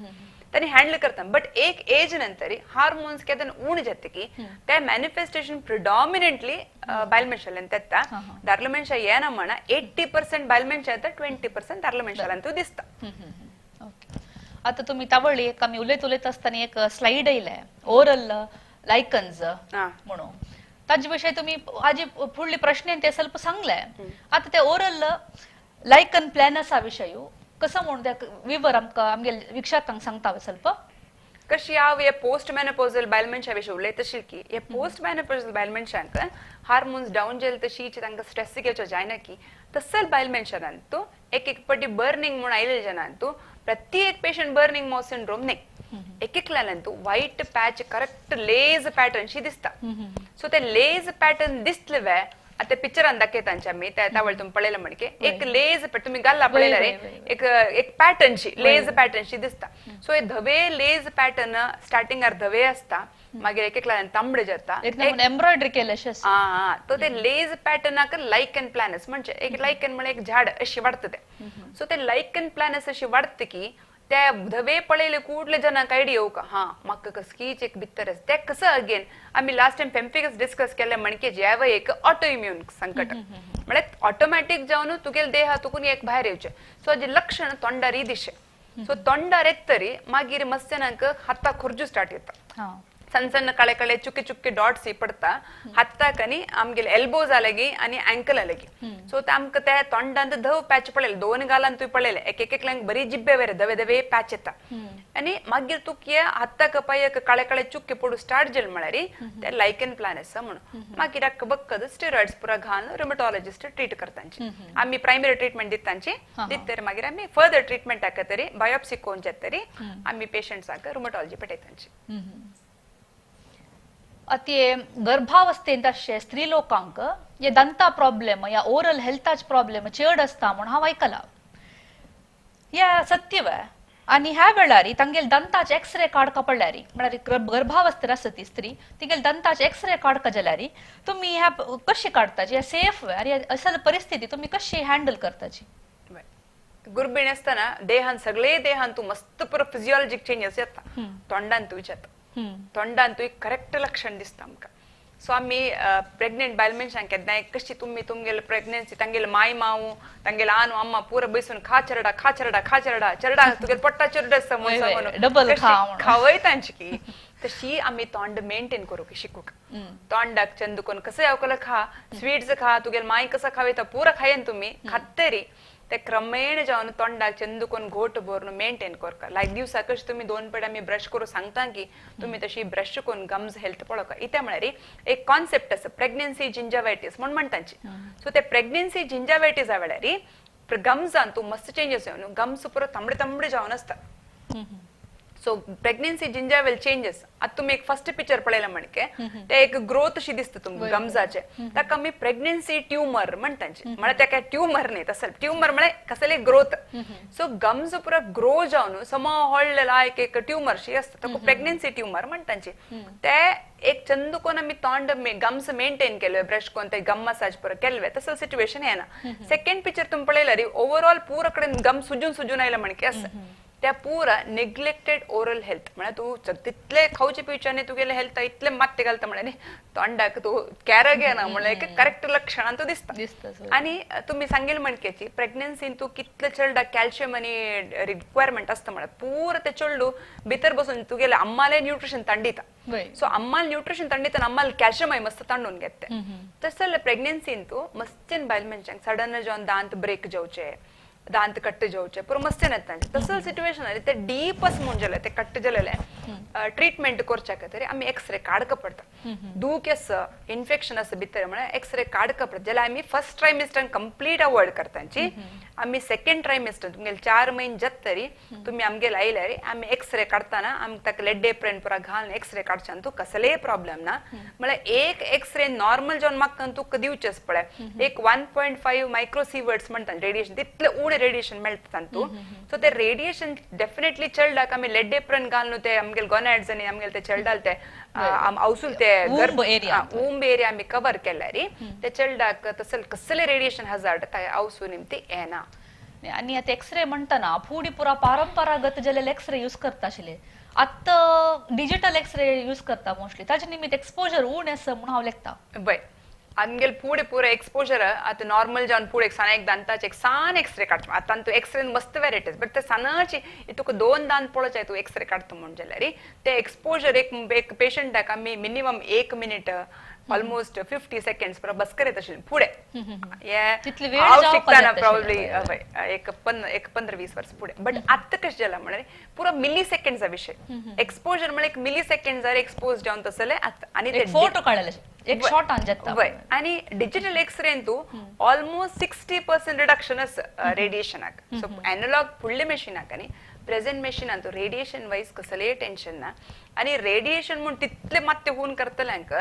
B: तांणी हँडल करता बट एक एज नंतर हार्मोन्स केदन उण जाता की ते मॅनिफेस्टेशन प्रिडॉमिनेंटली बायल मनशाल्यान येता दादलो मनशा येना म्हणा 80% बायल मनशा येता 20% दादलो मनशाल्यान तू दिसता
A: आता तुम्ही तावळी एक आम्ही उलयत असताना एक स्लाइड येयले ओरल लायकन्स म्हणून ताजे विषयी तुम्ही आजी फुडली प्रश्न ते ಸ್ವಲ್ಪ सांगले आता ते ओरल लायकन प्लॅनसा विषयी कसं म्हणून त्या विवर आमकां आमगे विक्षार्थांक सांगता ಸ್ವಲ್ಪ
B: कशी हांव हे पोस्ट मेनोपॉजल बायल मनशा विशीं उलयत आशिल्ली की हे पोस्ट मेनोपॉजल बायल मनशांक हार्मोन्स डावन जाले तशीच तांकां स्ट्रेस घेवचो जायना की तसल बायल मनशांत तूं एक पाटी बर्निंग म्हूण आयले जाणां तूं प्रत्येक पेशंट बर्निंग माउथ सिंड्रोम न्ही एक तूं white patch correct lace pattern शी दिसता सो ते लेज पॅटर्न दिसले वे आता पिक्चरान दाखयतांचे आमी त्या तावळ तुम्ही पळयला म्हणके एक लेज तुम्ही घालला पळयला रे एक पॅटर्नशी लेज पॅटर्नशी दिसता सो हे धवे लेज पॅटर्न स्टार्टिंगार धवे असता मागीर एक तांबडे जाता
A: एम्ब्रॉयडरी केले
B: तो ते लेज पॅटर्नाक लायकन प्लॅनस म्हणजे एक लायकन म्हणजे एक झाड अशी वाढतं ते सो ते लायकन प्लॅनस अशी वाढतं की त्या धवे पळयले कुठले जनांक आयडिया येऊ का हा म्हाका कसकीच एक भितर ते कसं अगेन आम्ही लास्ट टाइम पेम्पिकस डिस्कस केले म्हणके जेव एक ऑटो इम्युन संकट म्हणजे ऑटोमॅटिक जावन तुगेले देहा तुकून एक भायर येवचे सो हाजे लक्षण तोंडार ही दिशे सो तोंडार येतरी मागीर मस्त जनांक हाता खुर्जू स्टार्ट येता सಣ್ಣ ಸಣ್ಣ ಕಳೆ ಕಳೆ ಚುಕ್ಕಿ ಚುಕ್ಕಿ ಡಾಟ್ಸ್ ಪಡ್ತಾ ಹತ್ತಾಕನಿ ಆಮ್ಗೆಲೆ ಎಲ್ಬೋಸ್ ಅಲಗಿ आणि अँकल अलगी सो तामक त्या तोंडांत धव पॅच पळेल दोन गालांत पळेले एक एक एकल्यांक बरी जिब्बे वेरे धवे धवे पॅच येता आणि मागीर तू किये हत्ताक पायक कळे कळे चुक्के पडू स्टार्ट जेल म्हळ्यारी ते लायकन प्लॅन आसा म्हणून मागीर अक्क बक्कद स्टेरॉइड्स पुरा घालून रुमेटॉलॉजिस्ट ट्रीट करतांची आम्ही प्रायमरी ट्रीटमेंट दितांची दितरी मागीर आम्ही फर्दर ट्रीटमेंट हाका तरी बायोप्सी कोन जेतरी आम्ही पेशंट्साक रुमेटॉलॉजी पटयतांची
A: अति गर्भावस्थेंत अशे स्त्री लोकांक हे दंता प्रॉब्लेम या ओरल हेल्थाच प्रॉब्लेम चड असता म्हणून हांव आयकला या सत्य वे आणि ह्या वेळार तांगेल दंताचे एक्सरे काडका पडल्यार म्हळ्यार गर्भावस्थेर आसा ती स्त्री तिगेल दंताचे एक्सरे काडका जाल्यार तुम्ही ह्या कशी काडताची ह्या सेफ वे आणि असल परिस्थिती तुम्ही कशी हँडल करताची
B: गुरबिणी असताना देहान सगळे देहान तू मस्त पुरो फिजियोलॉजिक चेंजेस येता तोंडान तू येता तोंडान तू एक करेक्ट लक्षण दिसता आमकां सो आमी प्रेग्नेंट बायल मनशांक केन्नाय कशी तुमी तुमगेले प्रेग्नेन्सी तांगेले माय माऊ तांगेले आनु अम्मा पुरो बसून खा चरडा खा चरडा खा चरडा चरडा तुगेले पोट्टा चरडा आसता म्हणून खावयतांची की तशी आमी तोंड मेंटेन करूं शिकूक तोंडाक चंदुकोन कसं येवकला खा स्वीट्स खा तुगेले माय कसं खावयता पुरा खायन तुम्ही खातरी ते क्रमेण जावन तोंडाक चंदुकोन घोट भरून मेंटेन करता लायक दिवसा कशी तुम्ही 2 पेड आमी ब्रश करूं सांगता की तुम्ही तशी ब्रश करून गम्स हेल्थ पळोवका इत्या म्हळ्यार एक कॉन्सेप्ट आसा प्रेग्नेन्सी जिंजावायटीस म्हण म्हणटांची सो ते प्रेग्नेन्सी जिंजावायटीस वेळार गम्सान तू मस्त चेंजेस येवन गम्स पुरो तांबडे तांबडे जावन आसता सो प्रेग्नेन्सी जिंजा वेल चेंजेस आता तुम्ही एक फर्स्ट पिक्चर पळयला म्हणके ते एक ग्रोथ शी दिसता तुमकां गम्साचे ताका आमी प्रेग्नेन्सी ट्यूमर म्हणटांचे म्हळ्यार ते काय ट्यूमर न्ही तसं ट्यूमर म्हळ्यार कसले ग्रोथ सो गम्स पुरा ग्रो जावन सम व्हडलेला एक ट्यूमर शी असता ताका प्रेग्नेन्सी ट्यूमर म्हणटांचे ते एक चंद कोण आमी तोंड गम्स मेंटेन केले ब्रश कोन ते गम मसाज पुरा केल्वे तसं सिच्युएशन येना सेकंड पिक्चर तुम पळयला रे ओवरऑल पूरा कडेन गम सुजून आयला म्हणके आसा त्या पुरा नेग्लेक्टेड ओरल हेल्थ म्हळ्यार तू तितले खावचे पिवच्याने तुगेले हेल्थ इतले मात्ते घालता म्हळ्यार तोंडाक तू कॅर घेना म्हळ्यार एक करेक्ट लक्षणां तू दिसता आणि तुम्ही सांगेल म्हणकेची प्रेग्नेन्सीन तू कितले चेडा कॅल्शियम आणि रिक्वायरमेंट असता म्हळ्यार पुरा ते चेडू भितर बसून तुगेले अम्माले न्यूट्रिशन तांडिता सो अम्माल न्यूट्रिशन तांडिता आम्हाला कॅल्शियम मस्त तांडून घेते तसं प्रेग्नेन्सीन तू मस्तीन बायल मनशांक सडन जावन दांत ब्रेक जावचे दांत कट्ट जावचे पूरा मस्तीन येता तसं सिच्युएशन आहे ते डीपस म्हणजे ते कट्ट जालेले ट्रीटमेंट करच्या खातीर आमी एक्सरे काडक पडटा दूख आसा इन्फेक्शन आसा भितर म्हळ्यार एक्सरे काडक पडटा जाल्यार आमी फर्स्ट ट्रायमिस्टर कंप्लीट अवॉइड करताची आमी सेकंड ट्रायमिस्टर तुमगेले 4 म्हयने जात तरी तुम्ही आमगेले आयल्यार आमी एक्सरे काडताना आमी ताका लेड एप्रन पुरा घालून एक्सरे काडच्यान तू कसलेय प्रॉब्लेम ना म्हळ्यार एक एक्सरे नॉर्मल जावन म्हाका तुका दिवचेच पळय एक 1.5 मायक्रोसिवर्ट्स म्हणटा रेडिएशन तितले उणे रेडिएशन मेळटा तू सो ते रेडिएशन डेफिनेटली चेडलाक आमी लेड एप्रन घालून ते आमगेले गोनाड्स आनी आमगेले ते चेडलाल ते अवसूल ते गर्भ ऊंब एरिया आमी कवर केल्यार ते चेडलाक तसले कसले रेडिएशन हजार्ड अवसू निमती येना
A: आणि आता एक्सरे म्हणताना फुडी पुरा परंपरागत जालेले एक्सरे यूज करता आशिल्ले आता डिजिटल एक्सरे यूज करता मोस्टली ताजे निमित्त एक्सपोजर उणे आसा म्हणून हांव लेखता
B: बय आमगेल पुढे पुरे एक्सपोजर आता नॉर्मल जावन पुढे एक साना एक दांताचे एक सान एक्सरे काडटा आता तू एक्सरे मस्त वेरायटीज बट ते सानाची तुका 2 दांत पळोवचे तू एक्सरे काडता म्हण जाल्यार ते एक्सपोजर एक पेशंटाक आमी मिनिमम 1 मिनिट ऑलमोस्ट 50 सेकंड्स पर बस करीत आशिल्ले पुढे हांव शिकताना प्रॉब्ली एक 15-20 वर्स पुढे बट आत्ता कशें जाला म्हळ्यार पुरो मिली सेकंड्सचा विषय एक्सपोजर म्हळ्यार एक मिली सेकंड्सार एक्सपोज जावन तसले आनी ते
A: फोटो काडले एक शॉट आणता
B: वय आणि डिजिटल एक्सरेन तू ऑलमोस्ट 60% रिडक्शन रेडिएशनाक सो एनालॉग फुडले मशीनाक आनी प्रेझेंट मशीनान तू रेडिएशन वाईज कसले टेन्शन ना आणि रेडिएशन म्हणून तितले मात्ते होऊन करतल्यांक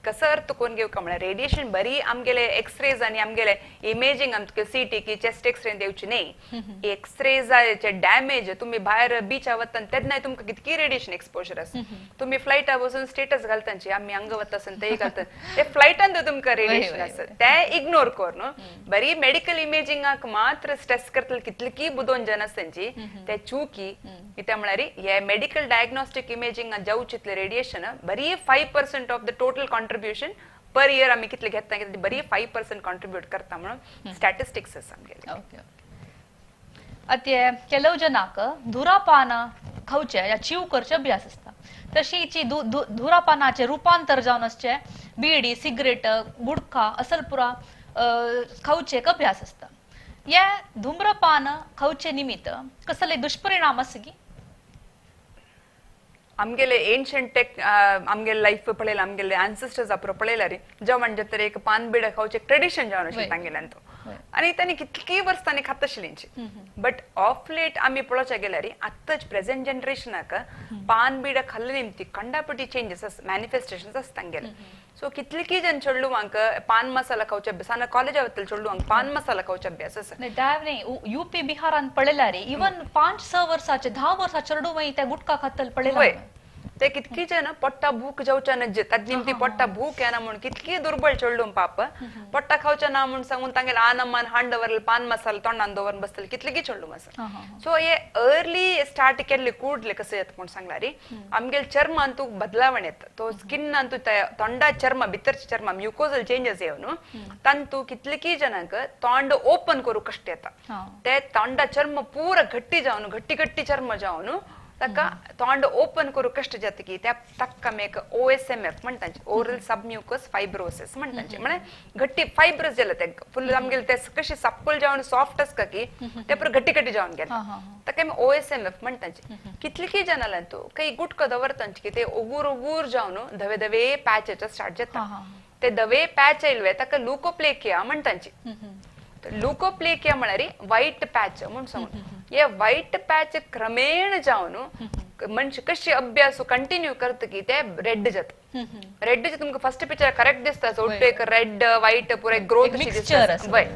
B: कसं अर्थ कोण घेऊ का म्हळ्यार रेडिएशन बरी आमगेले एक्सरेज आणि आमगेले इमेजिंग आमके सीटी की चेस्ट एक्सरे देवची नाही एक्सरेजाचे डॅमेज तुम्ही भायर बीचा वतान तेन्ना तुमकां कितकी रेडिएशन एक्सपोजर आसा तुम्ही फ्लायटा बसून स्टेटस घालतांची आमी हांगा वतासन ते घालता ते फ्लायटान तुमकां रेडिएशन आसा ते इग्नोर कर न्हू बरी मेडिकल इमेजिंगाक मात्र स्ट्रेस करतले कितली बुदोन जन आसतांची ते चुकी कित्याक म्हळ्यार हे मेडिकल डायग्नोस्टिक इमेजिंग जावचितले रेडिएशन बरी 5% of the total contribution per year आम्ही कितले घेता बरी 5% कॉन्ट्रिब्यूट करता म्हणून स्टॅटिस्टिक्स आसा आमगेले
A: अते केलव जनाक धुरापान खावचे या चीव करचे अभ्यास असता तशीची धुरापानाचे रूपांतर जावन असचे बीडी सिगरेट गुटखा असल पुरा खावचे अभ्यास असता या धूम्रपान खावचे निमित्त कसले दुष्परिणाम आसगी
B: आमगेले एन्शियंट टेक आमगेले लाईफ पळयला आमगेले एन्सेस्टर्स अप्रो पळयला रे जेव्हा म्हणजे तर एक पान बिड खावचे ट्रेडिशन जावन आशिल्लें तांगेल्यान तो आणि तांणी कितकी वर्स तांणी खात आशिल्लींची बट ऑफ लेट आमी पळोवचे गेल्यार आत्ताच प्रेझेंट जनरेशनाक पान बिड खाल्ले निमती कंडापटी चेंजेस आसा मॅनिफेस्टेशन्स आसा तांगेले सो कितली जन चेडूवांक पान मसाला खावचे अभ्यास आनी कॉलेजा वतले चेडूवांक पान मसाला खावचे अभ्यास आसा
A: यूपी बिहारान पळयला रे इवन 5-6 वर्साचे 10 वर्साचे चेडू त्या गुटखा खातल पळयला
B: ते कितकी जन पोट्टा भूक जावच्या नजे ताज निमती पोट्टा भूक येना म्हणून कितकी दुर्बळ चेडूं पाप पोट्टा खावच्या ना म्हणून सांगून तांगेले आनमान हांड वरल पान मसाला तोंडान दवरून बसतले कितली चेडूं आसा सो हे अर्ली स्टार्ट केल्ले कूडले कसे येता म्हणून सांगला रे आमगेले चर्मान तू बदलावण येता तो स्किनान तू तोंडा चर्म भितरचे चर्म म्युकोजल चेंजेस येवन तांतू कितली जनांक तोंड ओपन करू कष्ट येता ते तोंडा चर्म पूरा घट्टी जावन घट्टी चर्म जावन ताका तोंड ओपन करू कष्ट जाता की त्या ताका मेक OSMF म्हणटांचे ओरल सबम्युकस फायब्रोसिस म्हणटांचे म्हळ्यार घट्टी फायब्रस जाला ते फुल आमगेले ते कशे सप्पल जावन सॉफ्ट आसता की ते पुरो घट्टी जावन गेला ताका आमी OSMF म्हणटांचे कितली जनाला तू काही गुटको दवरतांचे की ते उगूर जावन धवे पॅचेस स्टार्ट जाता ते धवे पॅच येयल्वे ताका लुकोप्लेकिया म्हणटांचे लुकोप्लेकिया म्हळ्यार व्हाईट पॅच म्हणून सांगून हे व्हाईट पॅच क्रमेण जावन मनश कशी अभ्यास कंटिन्यू करत की ते रेड जात रेड तुमका फर्स्ट पिक्चर करेक्ट दिसता सोडटे एक रेड व्हाईट पुरे ग्रोथ
A: मिक्सचर
B: वय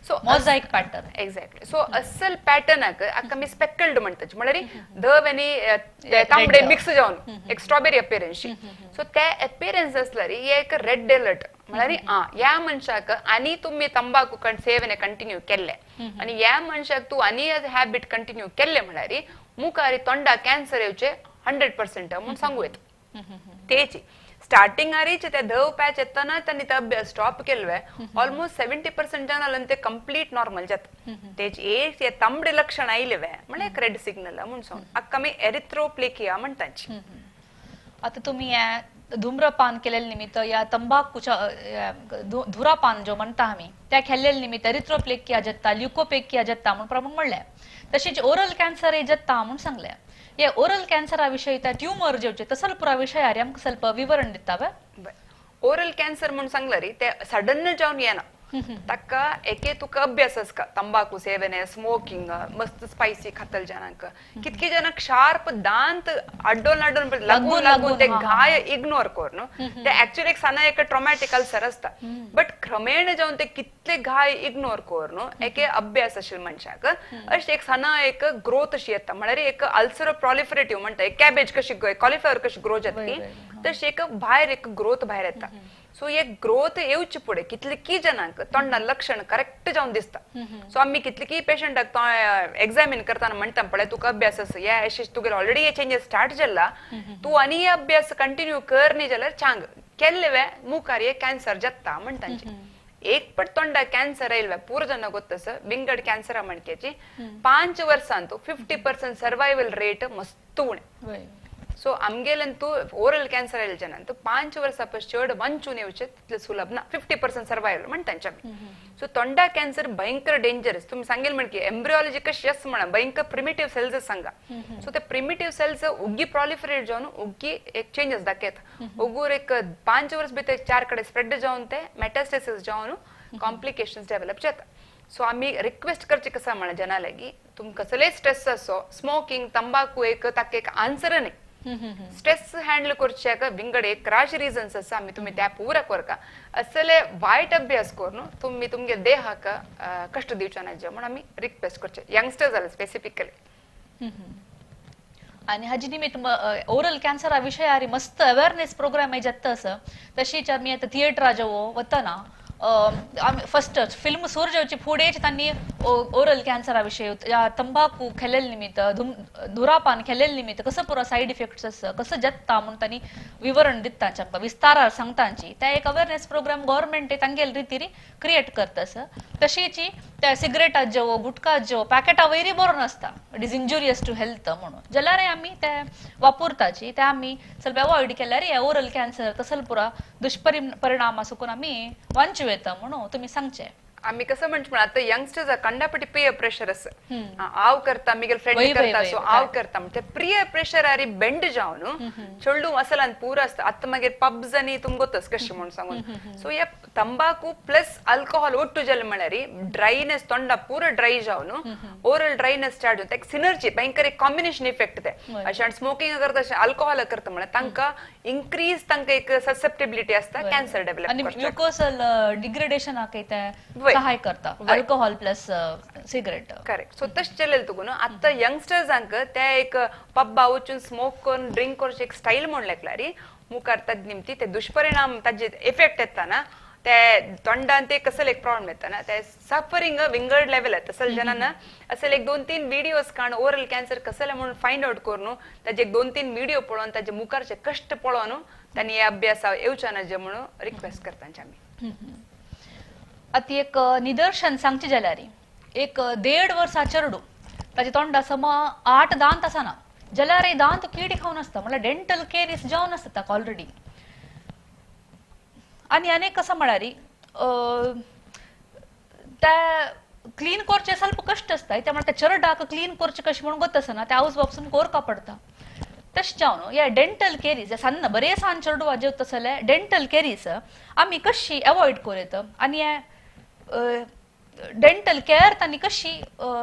B: so
A: mosaic pattern
B: exactly so असल पॅटर्न आका मी स्पेकल्ड म्हणतात म्हळ्यार धव आनी तांबडे मिक्स जावन एक स्ट्रॉबेरी अपियरन्स सो त्या अपियरन्स असल्यार एक रेड अलर्ट म्हळ्यार या मनशाक आनी तुम्ही तंबाखू सेवने कंटिन्यू केले आणि या मनशाक तू आनी हॅबिट कंटिन्यू केले म्हळ्यार मुखारी तोंडा कॅन्सर येवचे 100% म्हणून सांगू येत तेची स्टार्टिंग आरीच त्या धव पॅच येताना त्यांनी ते अभ्यास स्टॉप केलवे ऑलमोस्ट 70% जनांना ते कंप्लीट नॉर्मल जात तेची एक तांबडे लक्षण आयलेवे म्हणजे एक रेड सिग्नल म्हणून सांग अक्का मी एरिथ्रोप्लेकिया म्हणताची
A: आता तुम्ही या धूम्रपान केलेल्या निमित्त या तंबाखूच्या धुरापान जो म्हणता आम्ही त्या केलेल्या निमित्त एरिथ्रोप्लेकिया जत्ता ल्युकोपेकिया जत्ता म्हणून प्रमाण म्हणले तशीच ओरल कॅन्सर जत्ता म्हणून सांगले या ओरल कॅन्सराविषयी त्या ट्यूमर जेवचे तसल पुरा विषयार आमकां ಸ್ವಲ್ಪ विवरण दितावे
B: ओरल कॅन्सर म्हणून सांगल्यारी ते सडन जावन येना ताका एके तुका अभ्यास आसका तंबाखू सेवने स्मोकिंग मस्त स्पायसी खातल जनांक कितके जनांक शार्प दांत अड्डोन अड्डोन लागून लागून ते घाय इग्नोर कर न्हू ते ऍक्च्युअली एक साना एक ट्रॉमॅटिक अल्सर असता बट क्रमेण जावन ते कितले घाय इग्नोर कर न्हू एके अभ्यास आशिल्ले मनशाक अशें एक साना एक ग्रोथ अशी येता म्हळ्यार एक अल्सर प्रॉलिफरेटिव्ह म्हणटा एक कॅबेज कशी कॉलिफ्लॉवर कशी ग्रो जाता तशी एक भायर एक ग्रोथ भायर येता सो एक ग्रोथ येवचे पुढे कितले की जनांक तोंडा लक्षण करेक्ट जावन दिसता सो आम्ही कितले की पेशंटाक एक्झामिन करताना म्हणटा पळय तुका अभ्यास आसा या तुगेलो ऑलरेडी हे चेंजेस स्टार्ट जाला तू आनी हे अभ्यास कंटिन्यू कर न्ही जाल्यार चांग केल्ले वे मुखार हे कॅन्सर जाता म्हणटांचे एक पट तोंडा कॅन्सर आयल्वे पूर जन गोत्तस विंगड कॅन्सर म्हणक्याची 5 वर्सांत 50% सर्वायवल रेट मस्त उणे सो आमगेलंतू ओरल कॅन्सर आयले जनांतू 5 वर्सां चड वंचून येवचे तितले सुलभ ना 50% सर्वायवल म्हणटांचे सो तोंडा कॅन्सर भयंकर डेंजरस तुम्ही सांगेल म्हण की एम्ब्रियोलॉजी कशी आसा म्हणा भयंकर प्रिमिटिव्ह सेल्स सांगा सो ते प्रिमिटिव्ह सेल्स उग्गी प्रॉलिफरेट जावन उग्गी एक चेंजेस दाखयता उगूर एक 5 वर्स भितर 4 कडे स्प्रेड जावन ते मेटास्टेसिस जावन कॉम्प्लिकेशन्स डेव्हलप जाता सो आम्ही रिक्वेस्ट करचे कसा म्हणा जना लागी तुमकां कसले स्ट्रेस आसो स्मोकिंग तंबाखू एक ताका एक आन्सर न्ही स्ट्रेस हँडल करचे विंगड एक राश रिजन्स आसा आमी तुम्ही त्या पुरा करका असले वायट अभ्यास करून तुम्ही तुमगे देहाक कष्ट दिवचे ना जे म्हणून आमी रिक्वेस्ट करचे यंगस्टर्स जाला स्पेसिफिकली
A: आणि हाजी निमित्त ओरल कॅन्सर विषयारी मस्त अवेअरनेस प्रोग्राम जाता असं तशीच आम्ही आता थिएटरा जेवो वतना फर्स्ट फिल्म सुरू जेवची फुडेच त्यांनी ओरल कॅन्सरा विषयी तंबाखू खेळलेल्या निमित्त धुरापान केलेल्या निमित्त कसं पुरा साईड इफेक्ट्स असं कसं जत्ता म्हणून त्यांनी विवरण दिता विस्तारार सांगतांची त्या एक अवेअरनेस प्रोग्राम गव्हर्नमेंट तांगेल रितीरी क्रिएट करतस तशीची त्या सिगरेटात जेवो गुटखा जेवो पॅकेटा वैरी बरो नसता it is injurious to health म्हणून जाल्यार आम्ही त्या वापरताची त्या आम्ही ಸ್ವಲ್ಪ अवॉइड केल्यार ओरल कॅन्सर तसल पुरा दुष्परिणाम असुकून आम्ही वांचू येता म्हणून तुम्ही सांगचे
B: आम्ही कसं म्हणतो आता यंगस्टर्स कंडापटी पेयर प्रेशर असं आव करता मिगेल फ्रेंड करता सो आव करता म्हणजे प्रिय प्रेशर आरी बेंड जावन चोल्डू मसाला पूर असता आता मागीर पब्स आणि तुम गोतस कशी म्हणून सांगून सो या तंबाखू प्लस अल्कोहोल ಒಟ್ಟು ಜಲ್ म्हळ्यार ड्रायनेस तोंडा पूरा ड्राय जावन ओरल ड्रायनेस स्टार्ट होता एक सिनर्जी भयंकर एक कॉम्बिनेशन इफेक्ट ते अशें स्मोकिंग करता अशें अल्कोहोल करता म्हळ्यार तांकां इन्क्रीज तांकां एक ससेप्टिबिलिटी आसता कॅन्सर डेव्हलप
A: आणि म्युकोसल डिग्रेडेशनाक सहाय करता alcohol plus cigarette
B: correct so तशें चलेल तुका न्हू आतां यंगस्टर्सांक ते एक पब्बा वचून स्मोक करून ड्रिंक करचे एक स्टाईल म्हण लागल्यार मुखार ताजे निमती ते दुष्परिणाम ताजे इफेक्ट येता ना ते तोंडान ते कसले एक प्रॉब्लेम येता ना ते सफरिंग विंगड लेवल येता असल जनांना असल एक 2-3 व्हिडिओज काण ओरल कॅन्सर कसले म्हणून फाइंड आउट करून ताजे एक 2-3 व्हिडिओ पळोवन ताजे मुखारचे कष्ट पळोवन तांणी हे अभ्यास येवचे ना जे म्हणून रिक्वेस्ट करतांचे आमी
A: अति एक निदर्शन सांगचे जाल्यार एक 1.5 वर्सा चेडू ताजे तोंडा सम 8 दांत आसना जाल्यार दांत किडी खावन आसता म्हळ्यार डेंटल केरीस जावन आसता ताका ऑलरेडी आणि अनेक कसं म्हळ्यार त्या क्लीन करचे ಸ್ವಲ್ಪ कष्ट असता त्यामुळे त्या चरडाक क्लीन करचे कशी म्हणून गोत ना त्या हाऊस वापसून कोरका पडता तशें जावन या डेंटल केरीज सन्न बरे सान चेडू वाजवत असले डेंटल केरीज आम्ही कशी अवॉइड करेत आणि डेंटल केअर तांणी कशी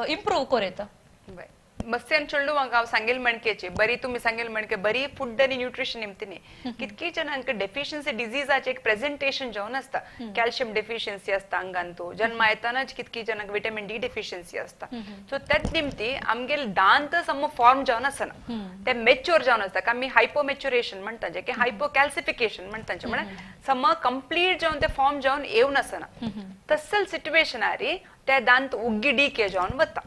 A: इम्प्रूव करेत
B: मस्त्यान चेडू हांव सांगेल म्हणकेची बरी तुम्ही सांगेल म्हणके बरी फूड आणि न्यूट्रिशन निमतिनी कितकी जणांक डेफिशियन्सी डिझीजाचे एक प्रेझेंटेशन जावन असता कॅल्शियम डेफिशियन्सी असता अंगांतू जन्म येतानाच कितकी जणांक विटामिन डी डेफिशियन्सी असता सो त्याच निमती आमगेल दांत सम फॉर्म जावन आसना ते मेच्युअर जावन असता आमी हायपोमेच्युरेशन म्हणटा जे की हायपोकॅल्सिफिकेशन म्हणटा म्हणजे सम कंप्लीट जावन ते फॉर्म जावन येवन आसना तसल सिच्युएशन आरी ते दांत उग्गी डीके जावन वता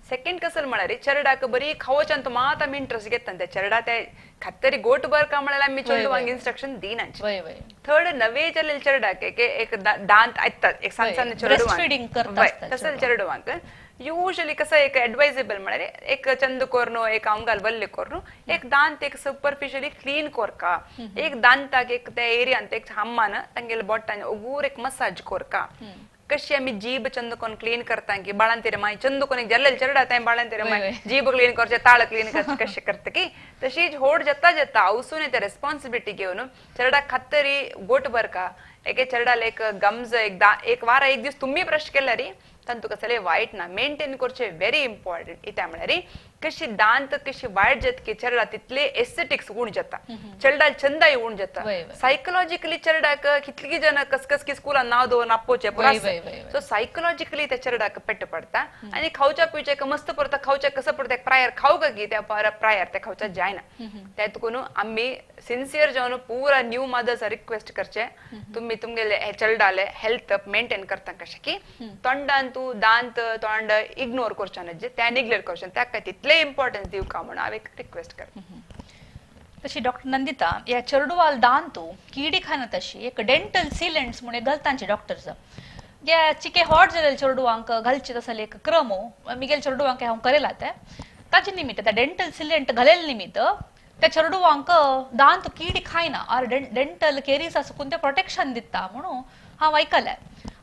B: सेकंड कसं म्हणारे चरडाक बरी खावच्यान मात आमी इंटरेस्ट घेतात त्या चरडा ते खातरी गोट बर का म्हणाला आमी चेडू वांग इंस्ट्रक्शन दिनांचे थर्ड नवे जालेल चरडाक एक दांत आयतात एक सांगसान चेडू वांग तसल चेडू वांग यूजुअली कसं एक एडवाइजेबल म्हणारे एक चंद कोरनो एक आमगाल बल्ले कोरनो एक दांत एक सुपरफिशियली क्लीन कोरका एक दांताक एक त्या एरियान एक हम्मान तांगेल बोटान उगूर एक मसाज कोरका कशी आम्ही जीभ चंद कोण क्लीन करता की बाळांतेरे माई चंद कोण जल्लेल चरडा ताई बाळांतेरे माई जीभ क्लीन करचे ताळ क्लीन करचे कशे करते की तशीच होड जता जता आवसून ते रेस्पॉन्सिबिलिटी घेऊन चरडा खातरी गोट बर का एके चरडाला एक गम्ज एक वार एक दिवस तुम्ही ब्रश केला री तंतु कसले वाईट ना मेंटेन करचे व्हेरी इम्पॉर्टंट इत्या म्हणारी कशी दांत कशी वाईट जत की चरडा तितले एस्थेटिक्स उण जाता चरडा चंदाई उण जाता सायकोलॉजिकली चरडाक कितली जण कसकस की स्कूलान नाव दो नापोचे सो सायकोलॉजिकली त्या चरडाक पेट्ट पडता आणि खावच्या पिवच्या मस्त पडता खावच्या कसं पडता प्रायर खाऊ का की त्या प्रायर त्या खावच्या जायना त्यातून आम्ही सिन्सियर जावन पूरा न्यू मदर्स रिक्वेस्ट करचे तुम्ही तुमगे चरडाले हेल्थ मेंटेन करता कशे की तोंडांतू दांत तोंड इग्नोर करच्या जे त्या निग्लेक्ट करच्या त्या काय तितले इम्पॉर्टन्स दिव का म्हणून हांव एक रिक्वेस्ट कर
A: तशी डॉक्टर नंदिता या चेडवाल दांतू किडी खाना तशी एक डेंटल सिलेंट्स म्हणून घालतांचे डॉक्टर्स या चिके हॉट जालेले चेडवांक घालचे तसले एक क्रमो मिगेल चेडवांक हांव करेला ते ताचे निमित्त त्या डेंटल सिलेंट घालेले निमित्त त्या चेडवांक दांत किडी खायना आर डेंटल केरीस आसकून ते प्रोटेक्शन दिता म्हणून हांव आयकलां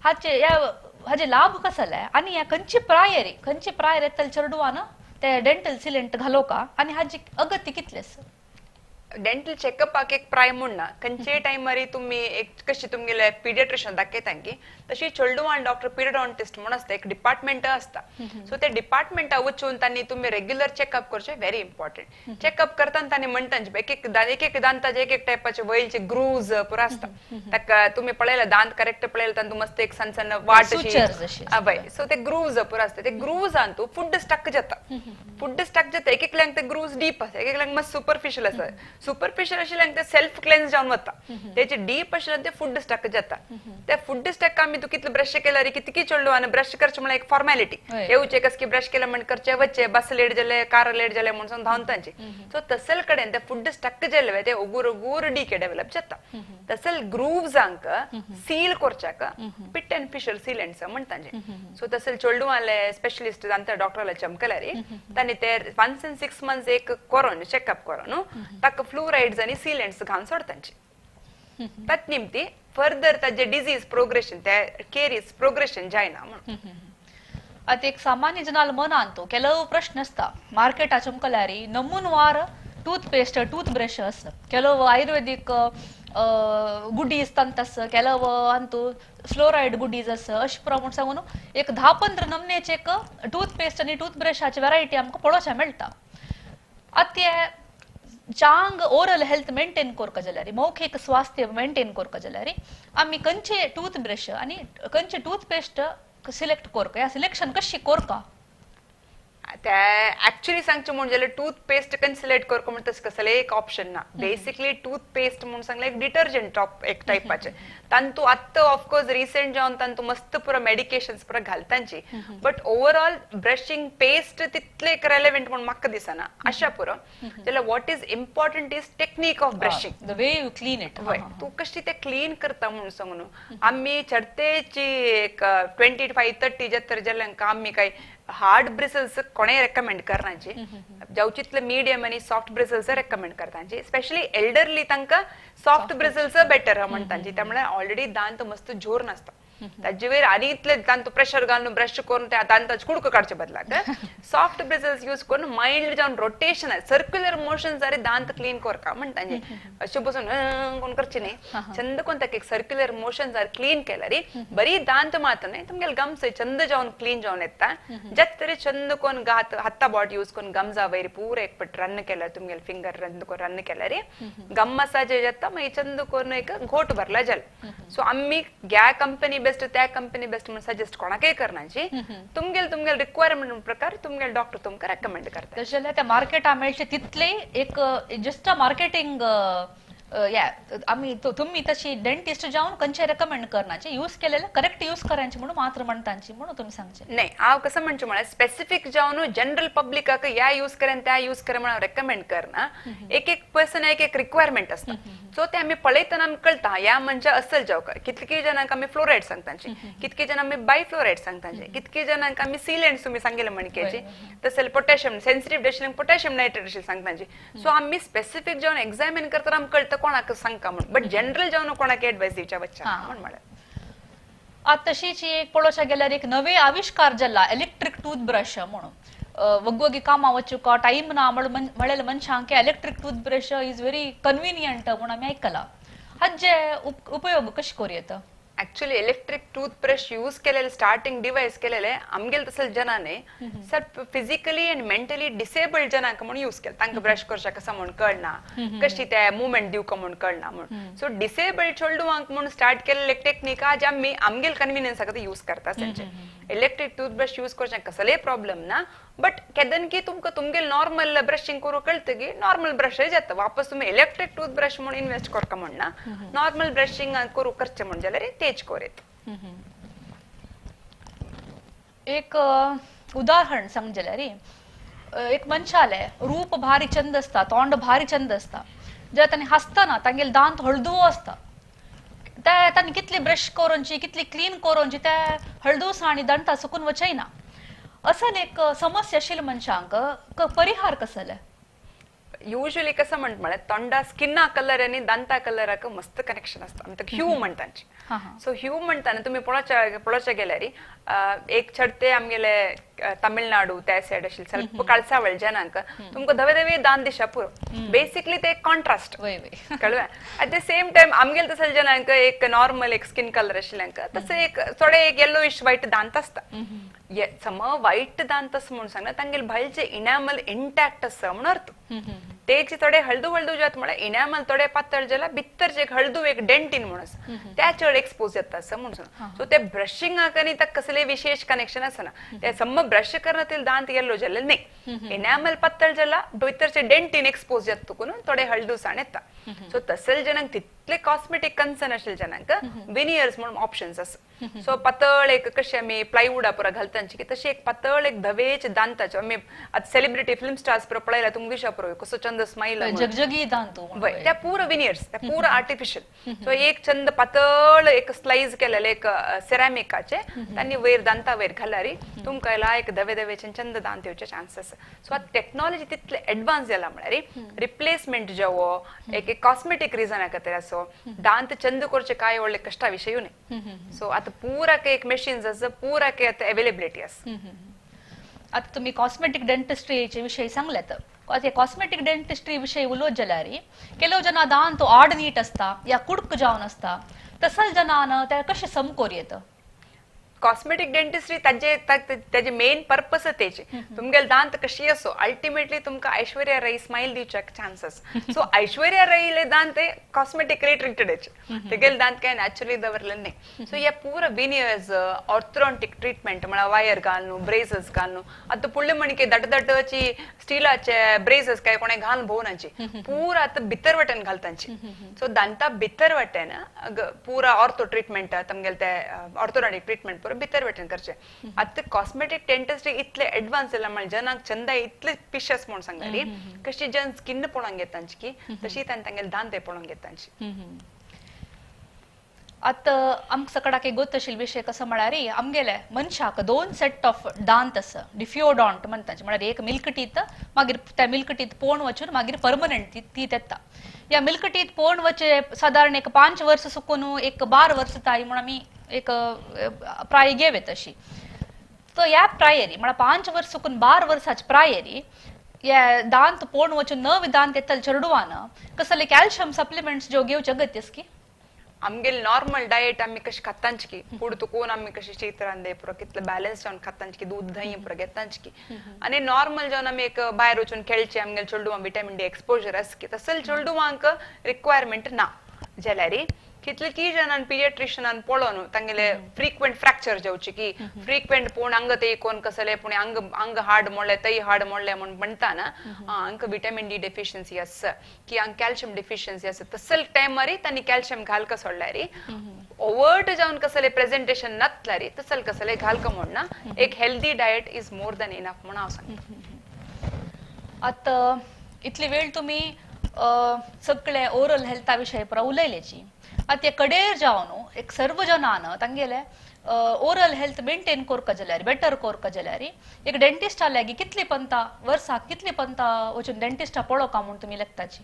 A: हाचे लाभ कसले आणि या खंयची प्रायर येतले चेडवान ते डेंटल सिलेंट घालो का आणि हाजी अगती कितलेस
B: डेंटल चेकअपाक एक प्राय म्हणना खंयचे टायमारी तुम्ही एक कशी तुमगेले पिडियाट्रिशियन दाखयता की तशी चेडवान डॉक्टर पिरियडॉन्टिस्ट म्हणून असता एक डिपार्टमेंट असता सो ते डिपार्टमेंटा वचून तांणी तुम्ही रेग्युलर चेकअप करचे व्हेरी इम्पॉर्टंट चेकअप करताना तांणी म्हणटांचे एक दांताचे एक टायपाचे वयलचे ग्रूव्ज पुरो असता ताका तुम्ही पळयला दांत करेक्ट पळयला तांतू मस्त एक सन सन वाट सो ते ग्रूव्ज पुरो असता ते ग्रूव्जान तू फूड स्टक जाता एक एकल्यांक ते ग्रूव्ज डीप आसा एक एकल्यांक मस्त सुपरफिशियल आसा सुपरफिशियल आशिल्ल्यांक ते सेल्फ क्लेन्स जावन वता त्याचे डीप आशिल्ल्यान ते फूड स्टक जाता त्या फूड स्टक आमी तू कितले ब्रश केला रे कितकी चेडलो आनी ब्रश करचे म्हळ्यार एक फॉर्मॅलिटी येवचे कस की ब्रश केला म्हण करचे वच्चे बस लेट जाले कार लेट जाले म्हणून धांवतांचे सो तसल कडेन ते फूड स्टक जाले ते उगूर उगूर डीके डेव्हलप जाता तसल ग्रूव्जांक सील करच्याक पिट एंड फिशर सीलेंट्स म्हणतांचे सो तसल चेडवाले स्पेशलिस्ट जाणता डॉक्टरला चमकला रे तांणी ते 1 and 6 months एक कोरोन चेकअप कोरोन ताका फ्लोराइड्स आणि सीलेंट्स घालून सोडतांचे तात निमती फर्दर ताजे डिजीज प्रोग्रेशन त्या केरीज प्रोग्रेशन जायना म्हणून
A: आता एक सामान्य जनाल मनान तो ಕೆಲವು ಪ್ರಶ್ನೆ असता ಮಾರ್ಕೆಟ್ ಚಮಕಲಾರಿ ನಮೂನವಾರ ಟೂತ್ಪೇಸ್ಟ್ ಟೂತ್ಬ್ರಷ್ ಅಸ್ ಕೆಲವು ಆಯುರ್ವೇದಿಕ್ गुडीज ತಂತಸ್ ಕೆಲವು ಅಂತೂ फ्लोराइड गुडीज अस अश प्रमाण सांगून एक 10-15 नमनेचे एक टूथपेस्ट आणि टूथब्रशाची व्हरायटी आमकां पळोवच्या मेळटा आता चांग ओरल हेल्थ मेंटेन करता जाल्यार मौखिक स्वास्थ्य मेंटेन करता जाल्यार आमी खंयचे टूथब्रश आणि खंयचे टूथपेस्ट सिलेक्ट करता या सिलेक्शन कशी करता
B: ऍक्च्युअली सांगचे म्हणून जाल्यार टूथपेस्ट कन सिलेक्ट करको म्हणटा तस कसले एक ऑप्शन ना बेसिकली टूथपेस्ट म्हणून सांगले एक डिटर्जंट एक टायपाचे तांतू आत्ता ऑफकोर्स रिसेंट जावन तांतू मस्त पुरो मेडिकेशन्स पुरो घालतांची बट ओवरऑल ब्रशिंग पेस्ट तितले एक रेलेव्हंट म्हणून म्हाका दिसना अशा पुरो जाल्यार what is important is technique of brushing
A: the way you clean it
B: तू कशी ते क्लीन करता म्हणून सांगून आम्ही चढतेची एक 25-30 जत्तर जाल्यांक आम्ही काय हार्ड ब्रिसल्स कोणे रेकमेंड करनाची जावचितले मीडियम आणि सॉफ्ट ब्रिसल्स रेकमेंड करतांची स्पेशली एल्डरली तांकां सॉफ्ट ब्रिसल्स बेटर म्हणतांची त्यामुळे ऑलरेडी दांत मस्त जोर नासता ताजे वयर आनी इतले दांत प्रेशर घालून ब्रश करून त्या दांताचे कुडको काडचे बदलाक सॉफ्ट ब्रिजल्स यूज करून माइल्ड जावन रोटेशन सर्क्युलर मोशन जारी दांत क्लीन करता म्हणटांजे अशें बसून कोण करचे न्ही चंद कोण ताका एक सर्क्युलर मोशन जारी क्लीन केला रे बरी दांत मात न्ही तुमगेले गम्स चंद जावन क्लीन जावन येता जत तरी चंद कोण गात हत्ता बॉट यूज करून गम्जा वयर पूरा एक पट रन केला तुमगेले फिंगर रन केला रे गम मसाज जाता मागीर चंद करून एक घोट भरला जल सो आम्ही घ्या कंपनी बेस्ट त्या कंपनी बेस्ट म्हणून सजेस्ट कोणाकय करनाची तुमगेल रिक्वायरमेंट प्रकार तुमगेल डॉक्टर तुमका रेकमेंड करता
A: तशें त्या मार्केटा मेळचे तितले एक जस्ट मार्केटिंग आम्ही तुम्ही तशी डेंटिस्ट जाऊन खंयचे रेकमेंड करनाचे यूज केलेले करेक्ट यूज करायचे म्हणून मात्र म्हणतांची म्हणून तुम्ही सांगचे
B: नाही हांव कसं म्हणचे म्हळ्यार स्पेसिफिक जावन जनरल पब्लिकाक ह्या यूज करेन त्या यूज करे म्हणून रेकमेंड करना एक पर्सन एक रिक्वायरमेंट असता सो ते आम्ही पळयतना आमकां कळटा ह्या मनशा असल जावं कितके जणांक आमी फ्लोरायड सांगतांचे कितके जण आमी बायफ्लोरायड सांगतांचे कितके जणांक आमी सीलेंड्स तुम्ही सांगितले मणकेचे तसले potassium sensitive dishing potassium nitrate अशें सांगतांचे सो आम्ही स्पेसिफिक जावन एक्झामिन करतना आमकां कळटा कोणाक सांगता म्हणून बट जनरल जावन कोणाक एडवायस दिवच्या बच्चा म्हणून म्हळ्यार
A: आता तशीच एक पळोवच्या गेल्यार एक नवे आविष्कार जाला इलेक्ट्रिक टूथब्रश म्हणून वगवगी कामां वचूंक टाइम ना म्हळेले मनशांक electric toothbrush is very convenient म्हणून आमी आयकला हाचे उपयोग कशे करूं
B: एक्चुअली इलेक्ट्रिक टूथब्रश यूज केलेले स्टार्टिंग डिवाइस केलेले आमगेल तसले जनाने सर फिजिकली एंड मेंटली डिसेबल्ड जनांक म्हणून यूज केला तांकां ब्रश करच्या कसा म्हणून कळना कशी ते मुवमेंट दिवक म्हणून कळना म्हणून सो डिसेबल्ड चेडवांक म्हणून स्टार्ट केलेले टेक्निक आज आमी आमगेल कन्विनियन्स खातीर यूज करता तांचे इलेक्ट्रिक टूथब्रश यूज करच्या कसले प्रॉब्लेम ना बट केदन की तुमकां तुमगेल नॉर्मल ब्रशिंग करूं कळटगी नॉर्मल ब्रश जाता वापस तुम्ही इलेक्ट्रिक टूथब्रश म्हणून इन्वेस्ट करता म्हणना नॉर्मल ब्रशिंग करूं करचे म्हणजे जाल्यार तेच कोरेत
A: एक उदाहरण सांग जाल्यार एक मनशाले रूप भारी चंद असता तोंड भारी चंद असता जे तांणी हसतना तांगेले दांत हळदुवो असता तांणी कितली ब्रश करूनची कितली क्लीन करूनची त्या हळदूसाणी दांता सुकून वचयना असल एक समस्या आशिल्ल्या मनशांक परिहार कसले
B: युजली कसं म्हळ्यार तोंडा स्किना कलर आनी दांता कलराक मस्त कनेक्शन असता आमी ताका ह्यू म्हणटांची सो ह्यू म्हणटाना तुम्ही पळोवचे गेल्यार एक चडते आमगेले तमिळनाडू त्या सायड आशिल्ले ಸ್ವಲ್ಪ कळसावळ जनांक तुमकां धवे धवे दांत दिसता पुरो बेसिकली ते कॉन्ट्रास्ट कळ्ळें एट द सेम टाइम आमगेले तसले जनांक एक नॉर्मल एक स्किन कलर आशिल्ल्यांक तसे एक थोडे एक येलोइश व्हाईट दांत असता सम व्हाईट दांत आसा म्हणून सांगना तांगेले भायलचे इनामल इंटॅक्ट आसा म्हणून अर्थ तेची थोडे हळदू हळदू जात म्हळ्यार इनामल थोडे पातळ जाल्यार भितरचे एक हळदू एक डेंटीन म्हणून आसा त्या चड एक्सपोज जाता असं म्हणून सो ते ब्रशिंगाक आनी ताका कसले विशेष कनेक्शन आसना ते सम ब्रश करना ते दांत येल्लो जाल्यार न्ही इनामल पातळ जाला भितरचे डेंटीन एक्सपोज जाता तुकून थोडे हळदूसाण येता सो तसले जनांक तितले कॉस्मेटिक कन्सर्न आशिल्ले जनांक विनियर्स म्हणून ऑप्शन्स आसा सो पातळ एक कशें आमी प्लायवुडा पुरा घालतांची की तशी एक पातळ एक धवेच दांताचे आमी आतां सेलिब्रिटी फिल्म स्टार्स पुरो पळयला तुमकां दिसता पुरो कसो चंद स्माईल
A: जगजगी दांत
B: त्या पूर विनियर्स त्या पूर आर्टिफिशियल सो एक चंद पातळ एक स्लाइस केलेले एक सेरामिकाचे तांणी वयर दांता वयर घाल्यार तुमकां येला एक धवे धवेचे चंद दांत येवचे चान्सेस सो आतां टेक्नॉलॉजी तितले एडवान्स जाला म्हळ्यार रिप्लेसमेंट जावो एक कॉस्मेटिक रिजना खातीर आसो दांत चंद करचे काय व्हडले कष्टा विशय न्ही सो आतां पूराक एक मशीन्स आसा पूराक आतां अवेलेबिलिटी आसा
A: आता तुम्ही कॉस्मेटिक डेंटिस्ट्रीचे विषयी सांगलेत कॉस्मेटिक डेंटिस्ट्री विषयी उलोवत जाल्यार केलो जना दांत आड नीट असता या कुडक जावन असता तसल जनान ते कशें समकोर येत
B: कॉस्मेटिक डेंटिस्ट्री ताजे मेन पर्पस तेचे तुमगेले दांत कशी असो अल्टिमेटली तुमकां ऐश्वर्या राय स्माइल दिवच्याक चान्सेस सो ऐश्वर्या रायले दांत ते कॉस्मेटिक ट्रीटेड तेगेले दांत काय नॅचरली दवरले न्ही सो हे पूरा विनियर्स ऑर्थोडॉन्टिक ट्रीटमेंट म्हळ्यार वायर घालून ब्रेसस घालून आतां फुडले म्हणके दटदटची स्टीलाचे ब्रेसस काय कोणे घालून भोवनाची पूरा आतां भितर वटेन घालतांची सो दांता भितर वटेन पूरा ऑर्थो ट्रीटमेंट तुमगेले ते ऑर्थोडॉन्टिक ट्रीटमेंट भितर वटेन करचे आता कॉस्मेटिक डेंटिस्ट्री इतले एडवान्स जाला म्हणजे जनांक चंदा इतले पिशस म्हणून सांगताली कशी जन स्किन पळोवंक घेतांची की तशी तांगेले दांत पळोवंक घेतांची
A: आता आमकां सकाळाक एक गोत आशिल्लो विशय कसो म्हळ्यार आमगेले मनशाक 2 सेट ऑफ दांत आसा डिफ्योडॉन्ट म्हणटाचे म्हळ्यार एक मिल्क टीथ मागीर त्या मिल्क टीथ पोवन वचून मागीर परमनंट टीथ येता या मिल्क टीथ पोवन वचे साधारण एक 5 वर्ष सुकून एक 12 वर्ष ताई म्हणून आमी एक प्राय घेवे तशी. तो या प्रायरी म्हणा 5 वर्षकून 12 वर्षाची प्रायरी या दांत पोण वचून न विदांत येतल चरडुवान कसले कॅल्शियम सप्लिमेंट्स जो घेवचे अगत्यस की
B: आमगेल नॉर्मल डायट आम्ही कशी खातांच की फूड तुकोन आम्ही कशी चित्रांदे पुरा कितलं बॅलन्स जाऊन खातांच की दूध दही पुरा घेतांच की आणि नॉर्मल जाऊन आम्ही एक बाहेर वचून खेळचे आमगेल चोल्डुवा विटामिन डी एक्सपोजर अस की तसल चोल्डुवांक रिक्वायरमेंट ना जाल्यारी कितले की जणांन पिडियाट्रिशियनान पळोवन तांगेले फ्रिक्वेंट फ्रॅक्चर जावचे की फ्रिक्वेंट पूण अंग ते कोण कसले पुणे अंग अंग हार्ड मोडले तई हार्ड मोडले म्हणून म्हणता ना अंक विटामिन डी डेफिशियन्सी अस की अंग कॅल्शियम डेफिशियन्सी अस तसल टाइम मारी तांनी कॅल्शियम घालक सोडल्यारी ओवर्ट जाऊन कसले प्रेझेंटेशन नतल्यारी तसल कसले घालक म्हण ना एक healthy diet is more than enough म्हणून हांव सांगता.
A: आता इतली वेळ तुम्ही सगळे ओरल हेल्था विषयी पुरा उलयलेची आता कडेर जावन एक सर्व जनान तांगेले ओरल हेल्थ मेंटेन कोरक जाल्यार बेटर कोरक जाल्यार एक डेंटिस्टा लागी कितली पंता वर्साक कितली पंता वचून डेंटिस्टा पळोवका म्हूण तुमी लेखताची.